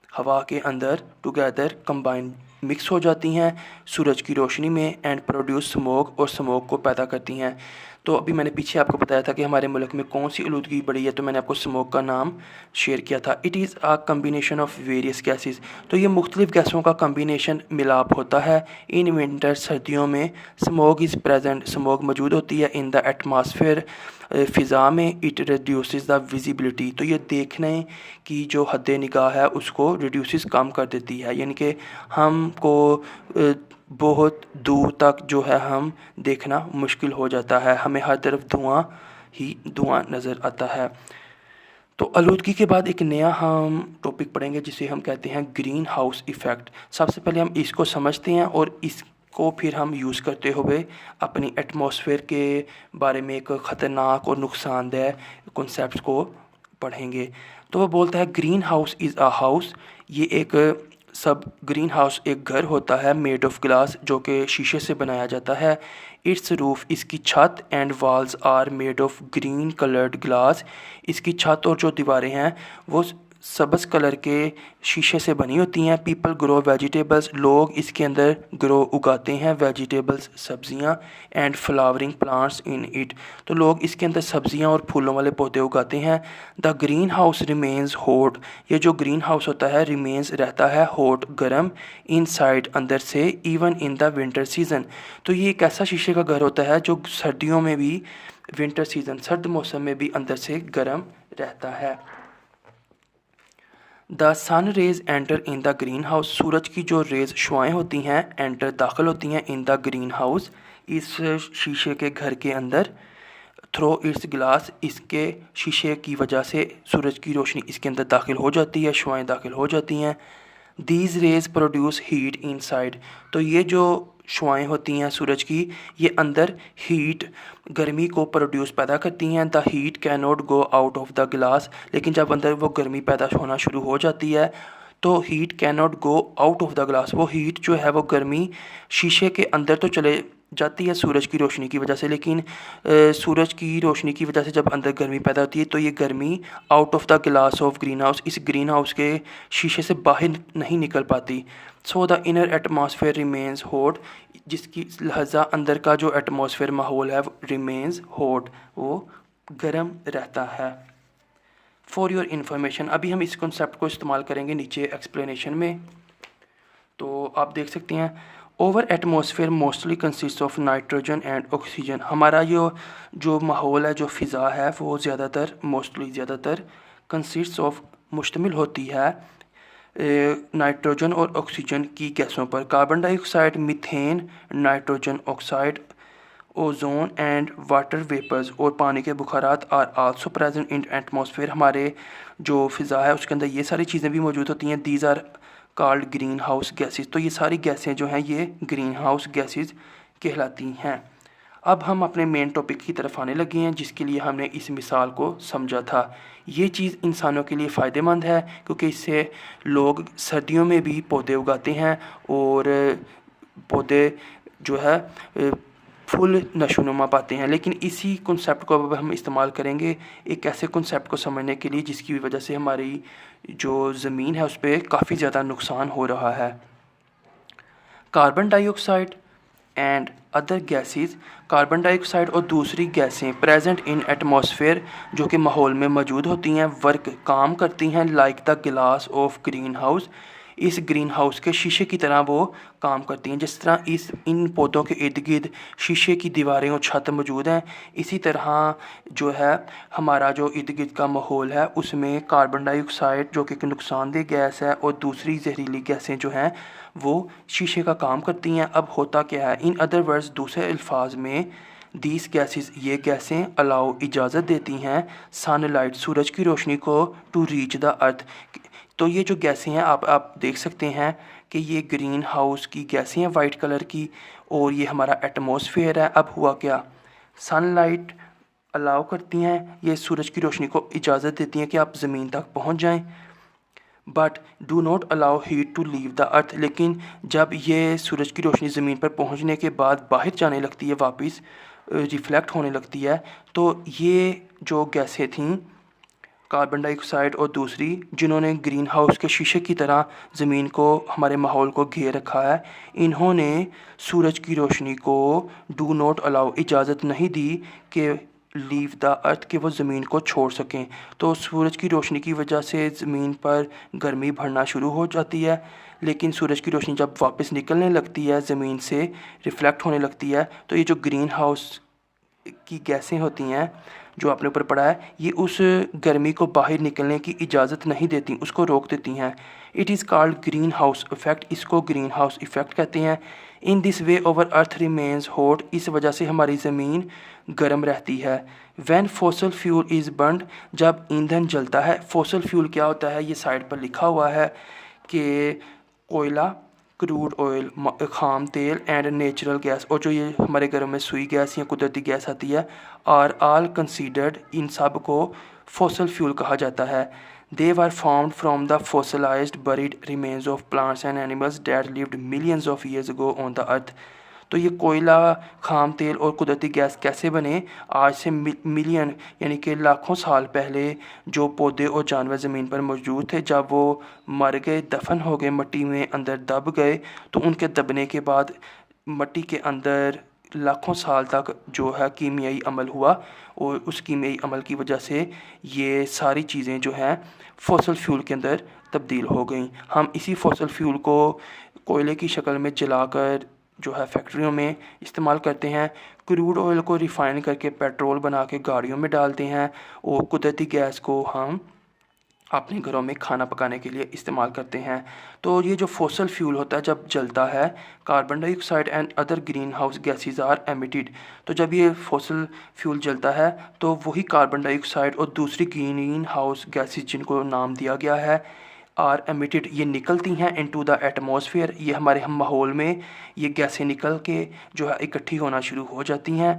हवा के अंदर टुगेदर कंबाइन मिक्स हो जाती हैं सूरज की रोशनी में एंड प्रोड्यूस स्मोक, और स्मोक को पैदा करती हैं। तो अभी मैंने पीछे आपको बताया था कि हमारे मुल्क में कौन सी आलूदगी बढ़ी है, तो मैंने आपको स्मोक का नाम शेयर किया था। It is a combination of various gases. तो ये मुख्तलिफ गैसों का कम्बिनेशन मिलाप होता है। इन विंटर सर्दियों में स्मोक इज़ प्रेजेंट, स्मोक मौजूद होती है इन द एटमॉस्फेयर फ़िज़ा में। इट रिड्यूसेस द विजिबिलिटी, तो ये देखने की जो हद निगाह है उसको रिड्यूसेस कम कर देती है, यानी कि हमको बहुत दूर तक जो है हम देखना मुश्किल हो जाता है, हमें हर तरफ धुआं ही धुआं नज़र आता है। तो आलूदगी के बाद एक नया हम टॉपिक पढ़ेंगे जिसे हम कहते हैं ग्रीन हाउस इफ़ेक्ट। सबसे पहले हम इसको समझते हैं और इसको फिर हम यूज़ करते हुए अपनी एटमॉस्फेयर के बारे में एक ख़तरनाक और नुकसानदेह कॉन्सेप्ट को पढ़ेंगे। तो वो बोलता है green house is a house, ये एक ग्रीन हाउस एक घर होता है मेड ऑफ ग्लास, जो कि शीशे से बनाया जाता है। इट्स रूफ, इसकी छत and walls are made of green coloured glass, इसकी छत और जो दीवारें हैं वो सब्ज़ कलर के शीशे से बनी होती हैं। पीपल ग्रो वेजिटेबल्स, लोग इसके अंदर ग्रो उगाते हैं वेजिटेबल्स सब्जियां and flowering plants in it, तो लोग इसके अंदर सब्जियां और फूलों वाले पौधे उगाते हैं। The green house remains hot, ये जो ग्रीन हाउस होता है रिमेन्स रहता है हॉट गर्म, इनसाइड अंदर से, even in the winter season, तो ये एक ऐसा शीशे का घर होता है जो सर्दियों में भी, विंटर सीजन सर्द मौसम में भी अंदर से गर्म रहता है। The sun rays enter in the greenhouse, सूरज की जो रेज़ शुआएँ होती हैं एंटर दाखिल होती हैं इन द ग्रीन हाउस, इस शीशे के घर के अंदर। थ्रो इट्स ग्लास, इसके शीशे की वजह से सूरज की रोशनी इसके अंदर दाखिल हो जाती है, शुआएँ दाखिल हो जाती हैं। These rays produce heat inside, तो ये जो शुआएँ होती हैं सूरज की, ये अंदर हीट गर्मी को प्रोड्यूस पैदा करती हैं। The heat can not go out of the glass, लेकिन जब अंदर वो गर्मी पैदा होना शुरू हो जाती है तो heat can not go out of the glass, वो हीट जो है वो गर्मी शीशे के अंदर तो चले जाती है सूरज की रोशनी की वजह से, लेकिन सूरज की रोशनी की वजह से जब अंदर गर्मी पैदा होती है तो ये गर्मी out of the glass of green house, इस ग्रीन हाउस के शीशे से बाहर नहीं निकल पाती। So the inner atmosphere remains hot, जिसकी लिहाजा अंदर का जो एटमॉस्फेयर माहौल है रिमेन्स हॉट, वो गर्म रहता है। फॉर योर इन्फॉर्मेशन, अभी हम इस कॉन्सेप्ट को इस्तेमाल करेंगे नीचे एक्सप्लेनेशन में। तो आप देख सकते हैं over atmosphere mostly consist of nitrogen and oxygen, हमारा जो माहौल है, जो फ़िज़ा है वो ज़्यादातर कंसिस्ट ऑफ मुश्तमिल होती है नाइट्रोजन और ऑक्सीजन की गैसों पर। Carbon dioxide, methane, nitrogen oxide, ozone and water vapours, और पानी के बुखारात are also present in atmosphere, हमारे जो फ़िज़ा है उसके अंदर ये सारी चीज़ें भी मौजूद होती हैं। These are called greenhouse gases, तो ये सारी गैसें जो हैं ये ग्रीन हाउस गैसेस कहलाती हैं। अब हम अपने मेन टॉपिक की तरफ आने लगे हैं, जिसके लिए हमने इस मिसाल को समझा था। ये चीज़ इंसानों के लिए फ़ायदेमंद है क्योंकि इससे लोग सर्दियों में भी पौधे उगाते हैं और पौधे जो है फुल नशोनुमा पाते हैं। लेकिन इसी कॉन्सेप्ट को अब हम इस्तेमाल करेंगे एक ऐसे कॉन्सेप्ट को समझने के लिए जिसकी वजह से हमारी जो ज़मीन है उस पर काफ़ी ज़्यादा नुकसान हो रहा है। Carbon dioxide and other gases, carbon dioxide और दूसरी गैसें प्रेजेंट इन एटमॉस्फेयर, जो कि माहौल में मौजूद होती हैं, वर्क काम करती हैं लाइक द गिलास ऑफ ग्रीन हाउस, इस ग्रीन हाउस के शीशे की तरह वो काम करती हैं। जिस तरह इन पौधों के इर्द गिर्द शीशे की दीवारें और छत मौजूद हैं, इसी तरह जो है हमारा जो इर्द गिर्द का माहौल है उसमें कार्बन डाइऑक्साइड, जो कि एक नुकसानदेह गैस है, और दूसरी जहरीली गैसें जो हैं वो शीशे का काम करती हैं। अब होता क्या है, इन अदर वर्ड्स, दूसरे अल्फाज में, दीज गैसेस, ये गैसें अलाउ इजाज़त देती हैं सनलाइट, सूरज की रोशनी को, टू रीच द अर्थ। तो ये जो गैसें हैं आप देख सकते हैं कि ये ग्रीन हाउस की गैसें हैं वाइट कलर की, और ये हमारा एटमॉस्फेयर है। अब हुआ क्या, सनलाइट अलाउ करती हैं, ये सूरज की रोशनी को इजाज़त देती हैं कि आप ज़मीन तक पहुंच जाएं, but do not allow heat to leave the earth. लेकिन जब ये सूरज की रोशनी ज़मीन पर पहुंचने के बाद बाहर जाने लगती है, वापस रिफ्लेक्ट होने लगती है, तो ये जो गैसें थीं, कार्बन डाइऑक्साइड और दूसरी, जिन्होंने ग्रीन हाउस के शीशे की तरह ज़मीन को, हमारे माहौल को घेर रखा है, इन्होंने सूरज की रोशनी को डू नॉट अलाउ, इजाज़त नहीं दी कि लीव द अर्थ, कि वो ज़मीन को छोड़ सकें। तो सूरज की रोशनी की वजह से ज़मीन पर गर्मी बढ़ना शुरू हो जाती है, लेकिन सूरज की रोशनी जब वापस निकलने लगती है, ज़मीन से रिफ़्लेक्ट होने लगती है, तो ये जो ग्रीन हाउस की गैसें होती हैं जो आपने ऊपर पढ़ा है, ये उस गर्मी को बाहर निकलने की इजाज़त नहीं देती, उसको रोक देती हैं। It is called greenhouse effect, इसको ग्रीन हाउस इफ़ेक्ट कहते हैं। In this way over earth remains hot, इस वजह से हमारी ज़मीन गर्म रहती है। When fossil fuel is burned, जब ईंधन जलता है। फॉसल फ्यूल क्या होता है, ये साइड पर लिखा हुआ है कि कोयला, क्रूड ऑयल, खाम तेल एंड नेचुरल गैस, और जो ये हमारे घरों में सुई गैस या कुदरती गैस आती है, आर ऑल कंसीडर्ड, इन सब को फॉसल फ्यूल कहा जाता है। They were found from the fossilised buried remains of plants and animals that lived millions of years ago on the earth. तो ये कोयला, खाम तेल और कुदरती गैस कैसे बने? आज से मिलियन यानी कि लाखों साल पहले जो पौधे और जानवर ज़मीन पर मौजूद थे, जब वो मर गए, दफन हो गए, मिट्टी में अंदर दब गए, तो उनके दबने के बाद मिट्टी के अंदर लाखों साल तक जो है कीमियाई अमल हुआ, और उस कीमियाई अमल की वजह से ये सारी चीज़ें जो हैं फॉसल फ्यूल के अंदर तब्दील हो गई। हम इसी फॉसल फ्यूल को कोयले की शक्ल में जलाकर जो है फैक्ट्रियों में इस्तेमाल करते हैं। क्रूड ऑयल को रिफ़ाइन करके पेट्रोल बना के गाड़ियों में डालते हैं, और कुदरती गैस को हम अपने घरों में खाना पकाने के लिए इस्तेमाल करते हैं। तो ये जो फॉसल फ्यूल होता है जब जलता है, carbon dioxide and other greenhouse gases are emitted. तो जब ये फॉसल फ्यूल जलता है तो वही कार्बन डाइऑक्साइड और दूसरी ग्रीन हाउस गैसेज, जिनको नाम दिया गया है, आर एमिटेड, ये निकलती हैं इनटू द एटमॉस्फेयर। ये हमारे हम माहौल में ये गैसें निकल के जो है इकट्ठी होना शुरू हो जाती हैं।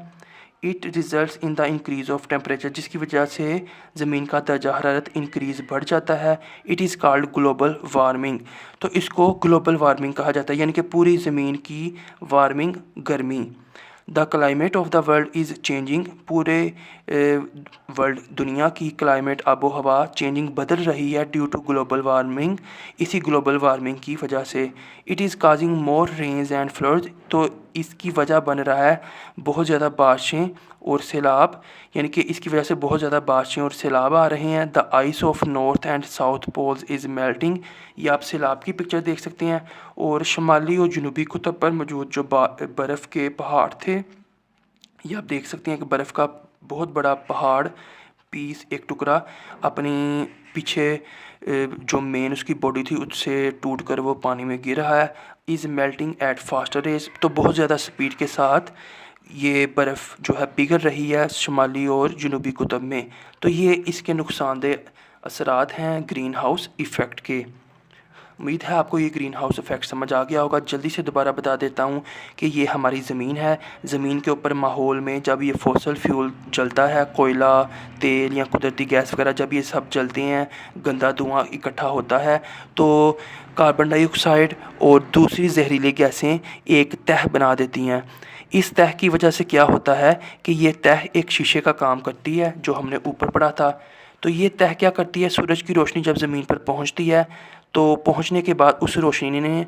It results in the increase of temperature, जिसकी वजह से ज़मीन का दर्जा हरारत इंक्रीज़ बढ़ जाता है। It is called global warming. तो इसको ग्लोबल वार्मिंग कहा जाता है, यानी कि पूरी ज़मीन की वार्मिंग, गर्मी। The climate of the world is changing, पूरे वर्ल्ड, दुनिया की क्लाइमेट, आबो हवा चेंजिंग, बदल रही है ड्यू टू ग्लोबल वार्मिंग, इसी ग्लोबल वार्मिंग की वजह से। It is causing more rains and floods, तो इसकी वजह बन रहा है बहुत ज़्यादा बारिशें और सैलाब, यानी कि इसकी वजह से बहुत ज़्यादा बारिशें और सैलाब आ रहे हैं। The ice of north and south poles is melting, ये आप सैलाब की पिक्चर देख सकते हैं। और शुमाली और जनूबी कुतुब पर मौजूद जो बर्फ़ के पहाड़ थे, ये आप देख सकते हैं कि बर्फ़ का बहुत बड़ा पहाड़ पीस, एक टुकड़ा अपनी पीछे जो मेन उसकी बॉडी थी उससे टूट कर वो पानी में गिर रहा है। Is melting at faster rates, तो बहुत ज़्यादा स्पीड के साथ ये बर्फ़ जो है पिघल रही है शुमाली और जनूबी कुतुब में। तो ये इसके नुकसानदेह असरात हैं ग्रीन हाउस इफ़ेक्ट के। उम्मीद है आपको ये ग्रीन हाउस इफ़ेक्ट समझ आ गया होगा। जल्दी से दोबारा बता देता हूँ कि ये हमारी ज़मीन है। ज़मीन के ऊपर माहौल में जब ये फॉसल फ्यूल जलता है, कोयला, तेल या कुदरती गैस वगैरह, जब ये सब जलते हैं, गंदा धुआं इकट्ठा होता है, तो कार्बन डाइऑक्साइड और दूसरी जहरीली गैसें एक तह बना देती हैं। इस तह की वजह से क्या होता है कि ये तह एक शीशे का काम करती है, जो हमने ऊपर पढ़ा था। तो ये तह क्या करती है, सूरज की रोशनी जब ज़मीन पर पहुंचती है, तो पहुंचने के बाद उस रोशनी ने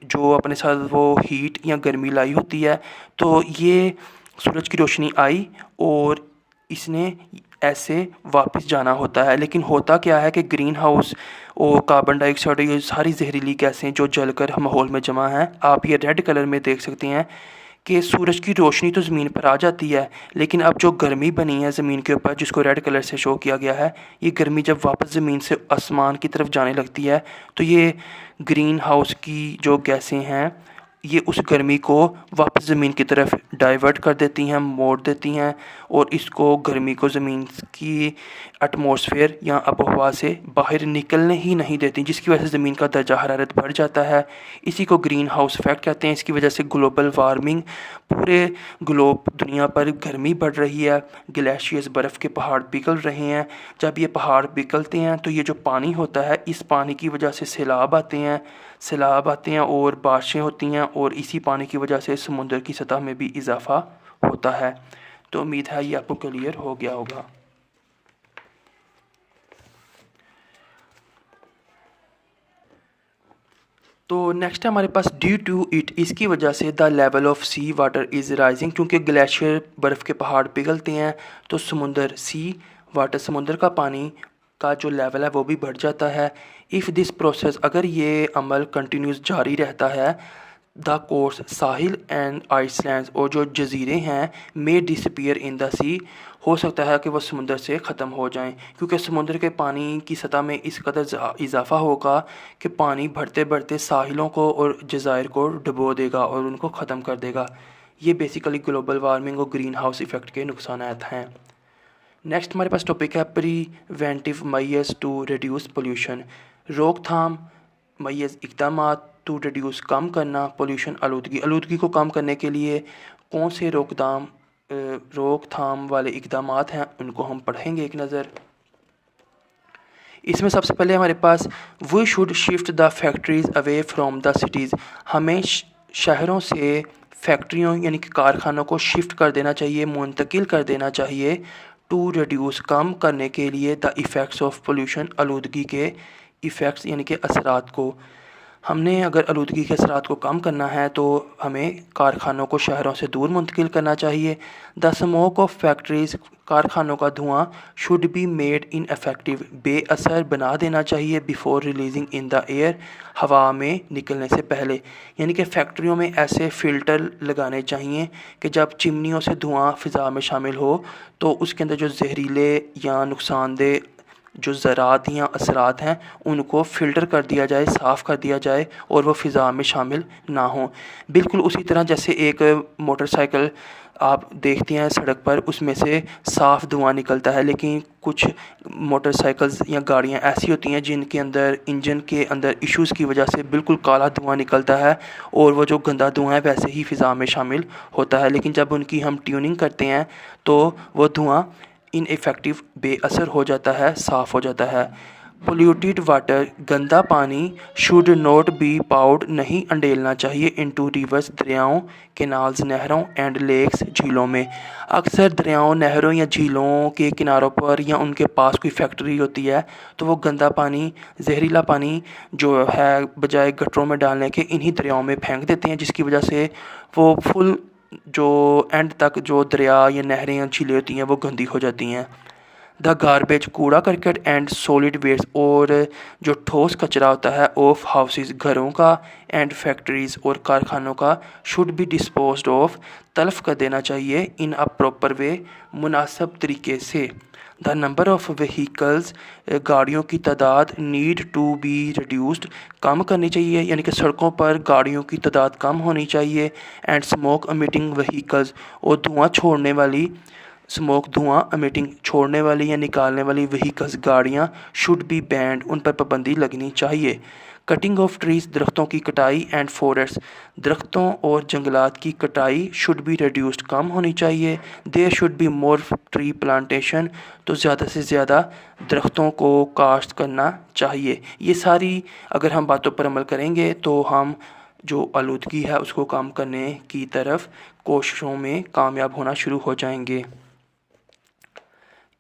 जो अपने साथ वो हीट या गर्मी लाई होती है, तो ये सूरज की रोशनी आई और इसने ऐसे वापस जाना होता है। लेकिन होता क्या है कि ग्रीन हाउस और कार्बन डाइऑक्साइड, ये सारी जहरीली गैसें जो जलकर माहौल में जमा हैं, आप ये रेड कलर में देख सकते हैं कि सूरज की रोशनी तो ज़मीन पर आ जाती है, लेकिन अब जो गर्मी बनी है ज़मीन के ऊपर, जिसको रेड कलर से शो किया गया है, ये गर्मी जब वापस ज़मीन से आसमान की तरफ जाने लगती है, तो ये ग्रीन हाउस की जो गैसें हैं ये उस गर्मी को वापस ज़मीन की तरफ डाइवर्ट कर देती हैं, मोड़ देती हैं और इसको गर्मी को ज़मीन की एटमॉस्फेयर या आबोहवा से बाहर निकलने ही नहीं देती, जिसकी वजह से ज़मीन का दर्जा हरारत बढ़ जाता है। इसी को ग्रीन हाउस इफ़ेक्ट कहते हैं। इसकी वजह से ग्लोबल वार्मिंग, पूरे ग्लोब दुनिया पर गर्मी बढ़ रही है। ग्लेशियर्स, बर्फ़ के पहाड़ पिघल रहे हैं। जब ये पहाड़ पिघलते हैं तो ये जो पानी होता है, इस पानी की वजह से सैलाब आते हैं और बारिशें होती हैं और इसी पानी की वजह से समुद्र की सतह में भी इजाफा होता है। तो उम्मीद है ये आपको क्लियर हो गया होगा। तो नेक्स्ट है हमारे पास ड्यू टू इट, इसकी वजह से the level of sea water is rising, क्योंकि ग्लेशियर, बर्फ़ के पहाड़ पिघलते हैं तो समुंदर का पानी का जो लेवल है वो भी बढ़ जाता है। इफ़ दिस प्रोसेस, अगर ये अमल कंटिन्यूस जारी रहता है, the course, Sahil and islands, और जो जजीरे हैं, मे डिसपियर इन द सी, हो सकता है कि वह समुंदर से ख़त्म हो जाएं, क्योंकि समुद्र के पानी की सतह में इस कदर इजाफा होगा कि पानी बढ़ते बढ़ते साहिलों को और जज़ायर को डुबो देगा और उनको ख़त्म कर देगा। ये बेसिकली ग्लोबल वार्मिंग और ग्रीन हाउस इफ़ेक्ट के नुकसान हैं। नेक्स्ट हमारे पास टॉपिक है preventive measures to reduce pollution, रोकथाम मैज़ इक़दामात टू रिड्यूस, कम करना पोल्यूशन, आलूदगी को कम करने के लिए कौन से रोकथाम वाले इक़दामात हैं, उनको हम पढ़ेंगे एक नज़र। इसमें सबसे पहले हमारे पास we should shift the factories away from the cities, हमें शहरों से फैक्ट्रियों यानी कि कारखानों को शिफ्ट कर देना चाहिए, मुंतकिल कर देना चाहिए, टू रिड्यूस, कम करने के लिए, द इफ़ेक्ट्स ऑफ पोल्यूशन, आलूदगी के इफ़ेक्ट्स यानी कि असरात को। हमने अगर आलूदगी के असरात को कम करना है तो हमें कारखानों को शहरों से दूर मुंतकिल करना चाहिए। द स्मोक ऑफ फैक्ट्रीज़, कारखानों का धुआं, should be made in effective, बेअसर बना देना चाहिए, before releasing in the air, हवा में निकलने से पहले। यानी कि फैक्ट्रियों में ऐसे फ़िल्टर लगाने चाहिए कि जब चिमनियों से धुआं फ़िज़ा में शामिल हो तो उसके अंदर जो जहरीले या नुकसानदेह जो ज़रात या असरात हैं उनको फ़िल्टर कर दिया जाए, साफ़ कर दिया जाए और वो फ़िज़ा में शामिल ना हों। बिल्कुल उसी तरह जैसे एक मोटरसाइकिल आप देखते हैं सड़क पर, उसमें से साफ़ धुआं निकलता है, लेकिन कुछ मोटरसाइकिल्स या गाड़ियां ऐसी होती हैं जिनके अंदर इंजन के अंदर इश्यूज़ की वजह से बिल्कुल काला धुआं निकलता है और वो जो गंदा धुआं है वैसे ही फ़िज़ा में शामिल होता है। लेकिन जब उनकी हम ट्यूनिंग करते हैं तो वो धुआं इनइफेक्टिव, बेअसर हो जाता है, साफ़ हो जाता है। पोल्यूटेड वाटर, गंदा पानी, शुड नॉट बी पाउड, नहीं अंडेलना चाहिए, इनटू रिवर्स, दरियाओं, केनाल्स, नहरों, एंड लेक्स, झीलों में। अक्सर दरियाओं, नहरों या झीलों के किनारों पर या उनके पास कोई फैक्ट्री होती है तो वो गंदा पानी, जहरीला पानी जो है बजाय गटरों में डालने के इन्हीं दरियाओं में फेंक देते हैं, जिसकी वजह से वो फुल जो एंड तक जो दरिया या नहरें या झीलें होती हैं वो गंदी हो जाती हैं। द गारबेज, कूड़ा करकट, एंड सॉलिड वेस्ट, और जो ठोस कचरा होता है ऑफ हाउसेस, घरों का, एंड फैक्ट्रीज़ और कारखानों का, शुड बी डिस्पोज्ड ऑफ, तल्फ कर देना चाहिए, इन अ प्रॉपर वे, मुनासिब तरीके से। द नंबर ऑफ़ व्हीकल्स, गाड़ियों की तादाद, नीड टू बी रिड्यूस्ड, कम करनी चाहिए, यानी कि सड़कों पर गाड़ियों की तादाद कम होनी चाहिए। एंड स्मोक एमिटिंग व्हीकल्स, और धुआं एमिटिंग छोड़ने वाली या निकालने वाली व्हीकल्स, गाड़ियाँ, शुड बी बैंड, उन पर पाबंदी लगनी चाहिए। कटिंग ऑफ ट्रीज़, दरख्तों की कटाई, एंड फॉरेस्ट, दरख्तों और जंगलात की कटाई, शुड बी रिड्यूस्ड, कम होनी चाहिए। There should be more tree plantation, तो ज़्यादा से ज़्यादा दरख्तों को काश्त करना चाहिए। ये सारी अगर हम बातों पर अमल करेंगे तो हम जो आलूदगी है उसको कम करने की तरफ कोशिशों में कामयाब होना शुरू हो जाएंगे।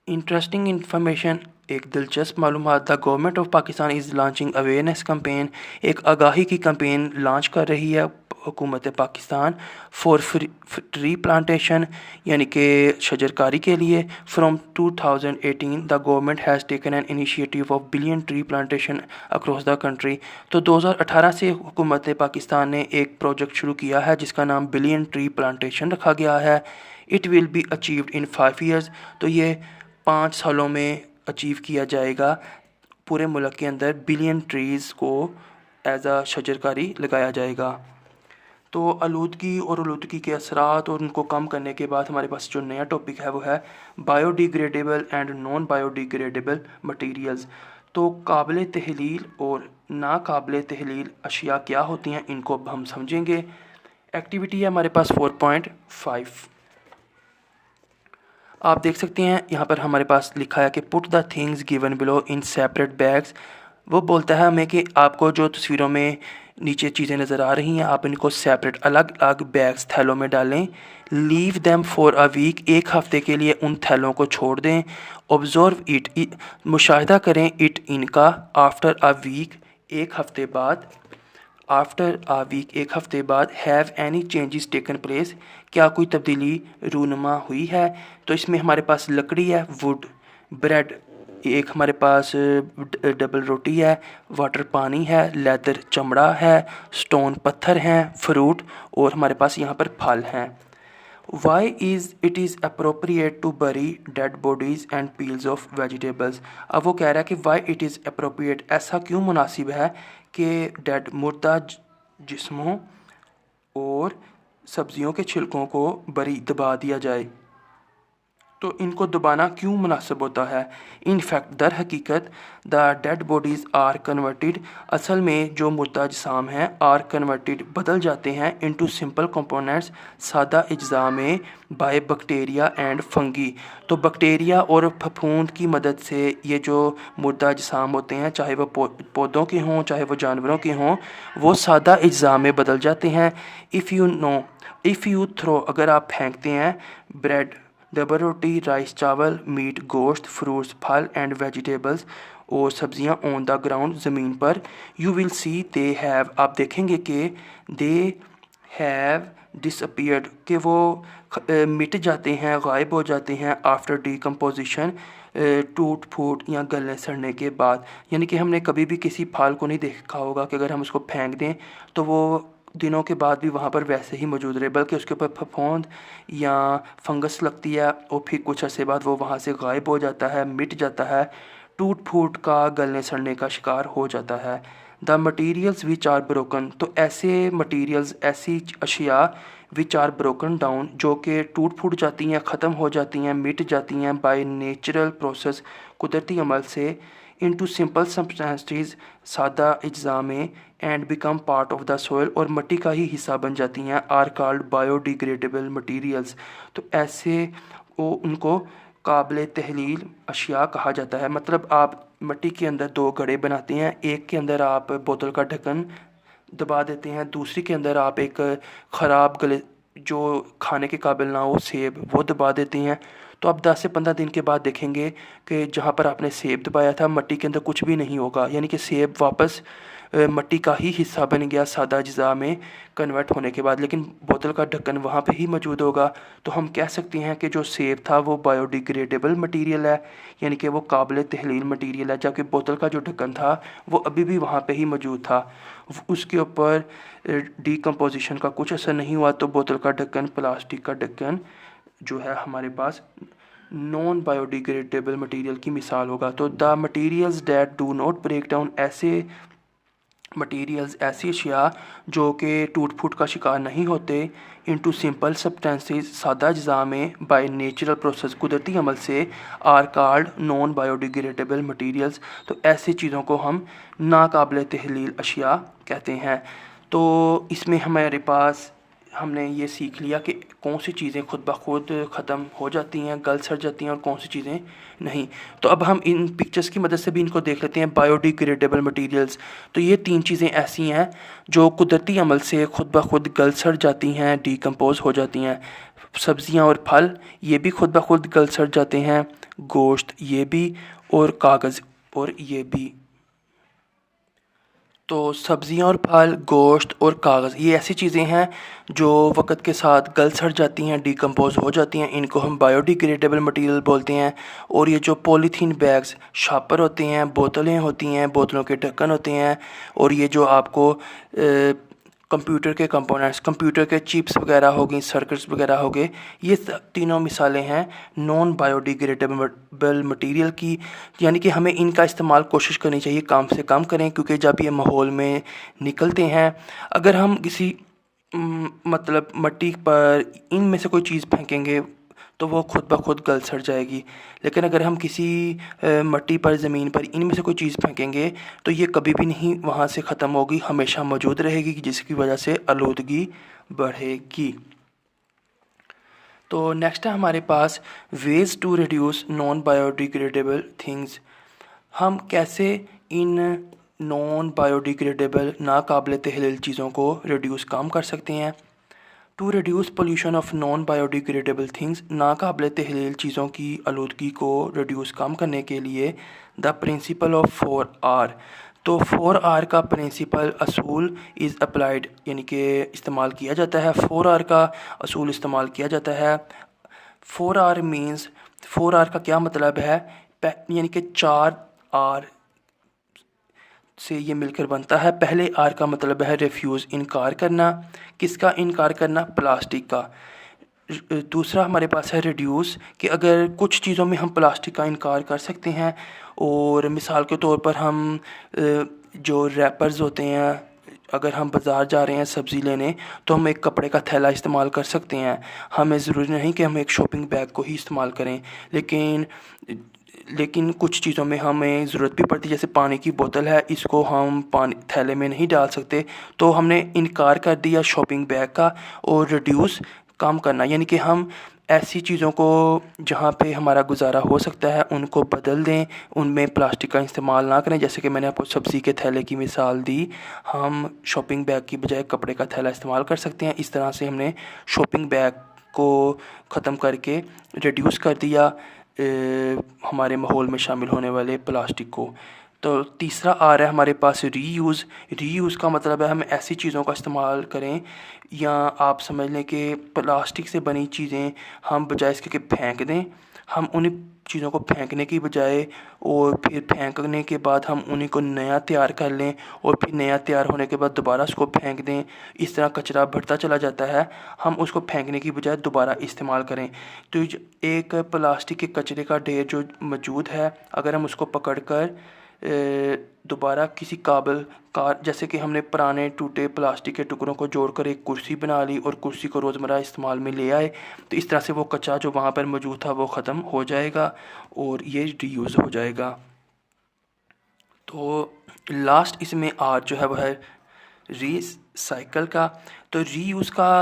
इंटरेस्टिंग इन्फॉर्मेशन, एक दिलचस्प मालूमात, the government of Pakistan is launching awareness campaign, एक आगाही की कैंपेन लॉन्च कर रही है हुकूमत पाकिस्तान फॉर ट्री प्लांटेशन, यानी कि शजरकारी के लिए। From 2018 the government has taken an initiative of billion tree plantation across the country, तो 2018 से हुकूमत पाकिस्तान ने एक प्रोजेक्ट शुरू किया है जिसका नाम बिलियन ट्री प्लांटेशन रखा गया है। It will be achieved in 5 years, तो ये 5 सालों में अचीव किया जाएगा। पूरे मुल्क के अंदर बिलियन ट्रीज़ को एज आ शजरकारी लगाया जाएगा। तो आलूदगी और आलूदगी के असरात और उनको कम करने के बाद हमारे पास जो नया टॉपिक है वो है biodegradable and non biodegradable materials. तो काबिल तहलील और नाकाबिल तहलील अशिया क्या होती हैं, इनको अब हम समझेंगे। एक्टिविटी है हमारे पास 4.5। आप देख सकते हैं यहाँ पर हमारे पास लिखा है कि put the things given below in separate bags. वो बोलता है हमें कि आपको जो तस्वीरों में नीचे चीज़ें नज़र आ रही हैं आप इनको सेपरेट अलग अलग बैग्स थैलों में डालें। Leave them for a week, एक हफ़्ते के लिए उन थैलों को छोड़ दें। ऑब्जर्व इट, मुशाहिदा करें इट, इनका। आफ्टर अ वीक, एक हफ़्ते बाद। आफ्टर आ वीक, एक हफ़्ते बाद। Have any changes taken place, क्या कोई तब्दीली रूनुमा हुई है। तो इसमें हमारे पास लकड़ी है, वुड, ब्रेड, एक हमारे पास डबल रोटी है, वाटर पानी है, लेदर चमड़ा है, स्टोन पत्थर हैं, फ्रूट, और हमारे पास यहाँ पर फल हैं। Why is it is appropriate to bury dead bodies and peels of vegetables। अब वो कह रहा है कि why it is appropriate, ऐसा क्यों मुनासिब है कि डेड मुर्दा जिस्मों और सब्जियों के छिलकों को बरी दबा दिया जाए। तो इनको दबाना क्यों मुनासिब होता है। इन फैक्ट, दर हकीकत, the dead bodies are converted, असल में जो मुर्दा अजसाम हैं, आर कन्वर्टेड, बदल जाते हैं, इनटू सिंपल कंपोनेंट्स, सादा अज्जा में, बाय बैक्टीरिया एंड फंगी। तो बैक्टीरिया और फफूंद की मदद से ये जो मुर्दा अजसाम होते हैं, चाहे वो पौधों के हों चाहे वो जानवरों के हों, वो सादा अज्जा में बदल जाते हैं। इफ़ यू थ्रो, अगर आप फेंकते हैं, ब्रेड, डबल रोटी, राइस चावल, मीट गोश्त, फ्रूट्स फल एंड वेजिटेबल्स, और सब्जियां ऑन द ग्राउंड ज़मीन पर, you will see they have, आप देखेंगे कि दे हैव डिसअपीयर्ड, कि वो मिट जाते हैं, गायब हो जाते हैं, आफ्टर डिकम्पोजिशन, टूट फूट या गलने सड़ने के बाद। यानी कि हमने कभी भी किसी फल को नहीं देखा होगा कि अगर हम उसको फेंक दें तो वो दिनों के बाद भी वहाँ पर वैसे ही मौजूद रहे, बल्कि उसके ऊपर फफूंद या फंगस लगती है और फिर कुछ अर्से बाद वो वहाँ से गायब हो जाता है, मिट जाता है, टूट फूट का, गलने सड़ने का शिकार हो जाता है। The materials which are broken, तो ऐसे मटीरियल्स, ऐसी अशिया, विच आर ब्रोकन डाउन, जो कि टूट फूट जाती हैं, ख़त्म हो जाती हैं, मिट जाती हैं, बाय नेचुरल प्रोसेस, कुदरती अमल से, इनटू सिंपल सब्सटेंसेस, सादा अज्जा में, and become part of the soil, और मिट्टी का ही हिस्सा बन जाती हैं, आर कॉल्ड बायोडिग्रेडेबल मटीरियल्स। तो ऐसे वो उनको काबिल तहलील अशिया कहा जाता है। मतलब आप मिट्टी के अंदर दो घड़े बनाते हैं, एक के अंदर आप बोतल का ढक्कन दबा देते हैं, दूसरी के अंदर आप एक ख़राब गले जो खाने के काबिल ना हो सेब, वो दबा देते हैं। तो आप 10 से 15 दिन के बाद देखेंगे कि जहाँ पर आपने सेब दबाया था मिट्टी के अंदर कुछ भी नहीं होगा, यानी कि सेब वापस मिट्टी का ही हिस्सा बन गया सादा अज्जा में कन्वर्ट होने के बाद, लेकिन बोतल का ढक्कन वहाँ पे ही मौजूद होगा। तो हम कह सकते हैं कि जो सेब था वो बायोडिग्रेडेबल मटीरियल है, यानी कि वो काबिल तहलील मटीरियल है, जबकि बोतल का जो ढक्कन था वो अभी भी वहाँ पे ही मौजूद था, उसके ऊपर डिकम्पोजिशन का कुछ असर नहीं हुआ। तो बोतल का ढक्कन, प्लास्टिक का ढक्कन जो है हमारे पास नॉन बायोडिग्रेडेबल मटेरियल की मिसाल होगा। तो the materials that do not break down, ऐसे मटेरियल्स, ऐसी अशिया जो कि टूट फूट का शिकार नहीं होते, इनटू सिंपल सब्सटेंसेस, सादा अज्जा में, बाय नेचुरल प्रोसेस, कुदरती अमल से, are called non biodegradable materials. तो ऐसी चीज़ों को हम नाकाबिल तहलील अशिया कहते हैं। तो इसमें हमारे पास हमने ये सीख लिया कि कौन सी चीज़ें खुद ब खुद ख़त्म हो जाती हैं, गल सड़ जाती हैं, और कौन सी चीज़ें नहीं। तो अब हम इन पिक्चर्स की मदद से भी इनको देख लेते हैं। बायोडिग्रेडेबल मटेरियल्स, तो ये 3 चीज़ें ऐसी हैं जो कुदरती अमल से खुद ब खुद गल सड़ जाती हैं, डिकम्पोज हो जाती हैं। सब्ज़ियाँ और फल ये भी खुद ब खुद गल सड़ जाते हैं, गोश्त ये भी, और कागज़ और ये भी। तो सब्ज़ियाँ और फल, गोश्त और कागज़ ये ऐसी चीज़ें हैं जो वक्त के साथ गल सड़ जाती हैं, डिकम्पोज हो जाती हैं, इनको हम बायोडिग्रेडेबल मटेरियल बोलते हैं। और ये जो पॉलीथीन बैग्स, शापर होते हैं, बोतलें होती हैं, बोतलों के ढक्कन होते हैं, और ये जो आपको कंप्यूटर के कंपोनेंट्स, कंप्यूटर के चिप्स वगैरह हो गई, सर्किट्स वगैरह हो गए, ये तीनों मिसालें हैं नॉन बायोडिग्रेडेबल मटेरियल की। यानी कि हमें इनका इस्तेमाल कोशिश करनी चाहिए कम से कम करें, क्योंकि जब ये माहौल में निकलते हैं, अगर हम किसी मतलब मिट्टी पर इनमें से कोई चीज़ फेंकेंगे तो वो खुद ब खुद गल सड़ जाएगी। लेकिन अगर हम किसी मिट्टी पर ज़मीन पर इनमें से कोई चीज़ फेंकेंगे तो ये कभी भी नहीं वहाँ से ख़त्म होगी, हमेशा मौजूद रहेगी, जिसकी वजह से आलूदगी बढ़ेगी। तो नेक्स्ट है हमारे पास ways to reduce non biodegradable things. हम कैसे इन नॉन बायोडिग्रेडेबल नाकाबिल तहलील चीज़ों को रिड्यूस कम कर सकते हैं। To reduce pollution of non biodegradable things, नाकाबिल तहलील चीज़ों की आलूदगी को रिड्यूस कम करने के लिए द प्रिंसिपल ऑफ 4R। तो 4R का प्रिंसिपल असूल इज़ अप्लाइड, यानी कि इस्तेमाल किया जाता है। 4R का असूल इस्तेमाल किया जाता है। 4R मीन्स, 4R का क्या मतलब है, यानी कि 4R से ये मिलकर बनता है। पहले आर का मतलब है रिफ्यूज़, इनकार करना। किसका इनकार करना? प्लास्टिक का। दूसरा हमारे पास है रिड्यूस, कि अगर कुछ चीज़ों में हम प्लास्टिक का इनकार कर सकते हैं, और मिसाल के तौर पर हम जो रैपर्स होते हैं, अगर हम बाज़ार जा रहे हैं सब्ज़ी लेने तो हम एक कपड़े का थैला इस्तेमाल कर सकते हैं। हमें ज़रूरी नहीं कि हम एक शॉपिंग बैग को ही इस्तेमाल करें, लेकिन कुछ चीज़ों में हमें ज़रूरत भी पड़ती है, जैसे पानी की बोतल है, इसको हम पानी थैले में नहीं डाल सकते, तो हमने इनकार कर दिया शॉपिंग बैग का। और रिड्यूस कम करना, यानी कि हम ऐसी चीज़ों को जहाँ पे हमारा गुजारा हो सकता है उनको बदल दें, उनमें प्लास्टिक का इस्तेमाल ना करें। जैसे कि मैंने आपको सब्ज़ी के थैले की मिसाल दी, हम शॉपिंग बैग की बजाय कपड़े का थैला इस्तेमाल कर सकते हैं। इस तरह से हमने शॉपिंग बैग को ख़त्म करके रिड्यूस कर दिया हमारे माहौल में शामिल होने वाले प्लास्टिक को। तो तीसरा आ रहा है हमारे पास रीयूज़। रीयूज़ का मतलब है हम ऐसी चीज़ों का इस्तेमाल करें, या आप समझ लें कि प्लास्टिक से बनी चीज़ें हम बजाय इसके कि फेंक दें, हम उन्हीं चीज़ों को फेंकने की बजाय और फिर फेंकने के बाद हम उन्हीं को नया तैयार कर लें, और फिर नया तैयार होने के बाद दोबारा उसको फेंक दें। इस तरह कचरा बढ़ता चला जाता है, हम उसको फेंकने की बजाय दोबारा इस्तेमाल करें। तो एक प्लास्टिक के कचरे का ढेर जो मौजूद है, अगर हम उसको पकड़ कर दोबारा किसी काबिल कार, जैसे कि हमने पुराने टूटे प्लास्टिक के टुकड़ों को जोड़कर एक कुर्सी बना ली और कुर्सी को रोज़मर्रा इस्तेमाल में ले आए, तो इस तरह से वो कचरा जो वहाँ पर मौजूद था वो ख़त्म हो जाएगा और ये रीयूज़ हो जाएगा। तो लास्ट इसमें आर जो है वो है रीसाइकल का। तो रीयूज़ का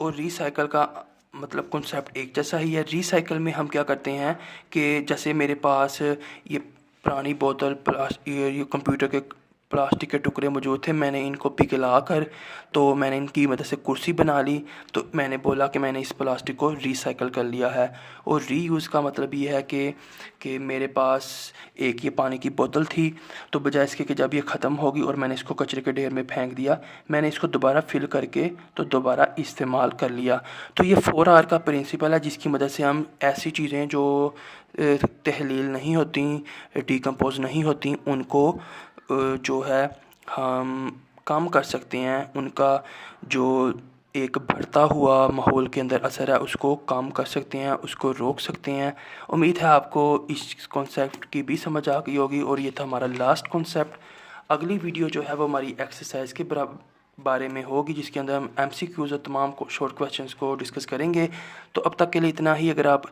और रीसाइकल का मतलब कॉन्सेप्ट एक जैसा ही है। रीसाइकल में हम क्या करते हैं कि जैसे मेरे पास ये पुरानी बोतल ये कंप्यूटर के प्लास्टिक के टुकड़े मौजूद थे, मैंने इनको पिघला कर, तो मैंने इनकी मदद से कुर्सी बना ली। तो मैंने बोला कि मैंने इस प्लास्टिक को रीसाइकल कर लिया है। और रीयूज़ का मतलब ये है कि मेरे पास एक ये पानी की बोतल थी, तो बजाय इसके कि जब ये ख़त्म होगी और मैंने इसको कचरे के ढेर में फेंक दिया, मैंने इसको दोबारा फिल करके तो दोबारा इस्तेमाल कर लिया। तो ये 4R का प्रिंसिपल है, जिसकी मदद से हम ऐसी चीज़ें जो तहलील नहीं होती, डिकम्पोज़ नहीं होती, उनको जो है हम कम कर सकते हैं। उनका जो एक बढ़ता हुआ माहौल के अंदर असर है उसको कम कर सकते हैं, उसको रोक सकते हैं। उम्मीद है आपको इस कॉन्सेप्ट की भी समझ आ गई होगी, और ये था हमारा लास्ट कॉन्सेप्ट। अगली वीडियो जो है वो हमारी एक्सरसाइज के बारे में होगी, जिसके अंदर हम MCQs और तमाम शॉर्ट क्वेश्चंस को डिस्कस करेंगे। तो अब तक के लिए इतना ही। अगर आप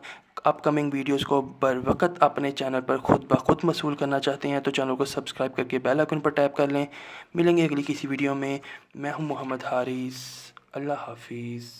अपकमिंग वीडियोस को बर वक्त अपने चैनल पर खुद ब खुद मसूल करना चाहते हैं तो चैनल को सब्सक्राइब करके बेल आइकन पर टैप कर लें। मिलेंगे अगली किसी वीडियो में। मैं हूं मोहम्मद हारिस। अल्लाह हाफिज़।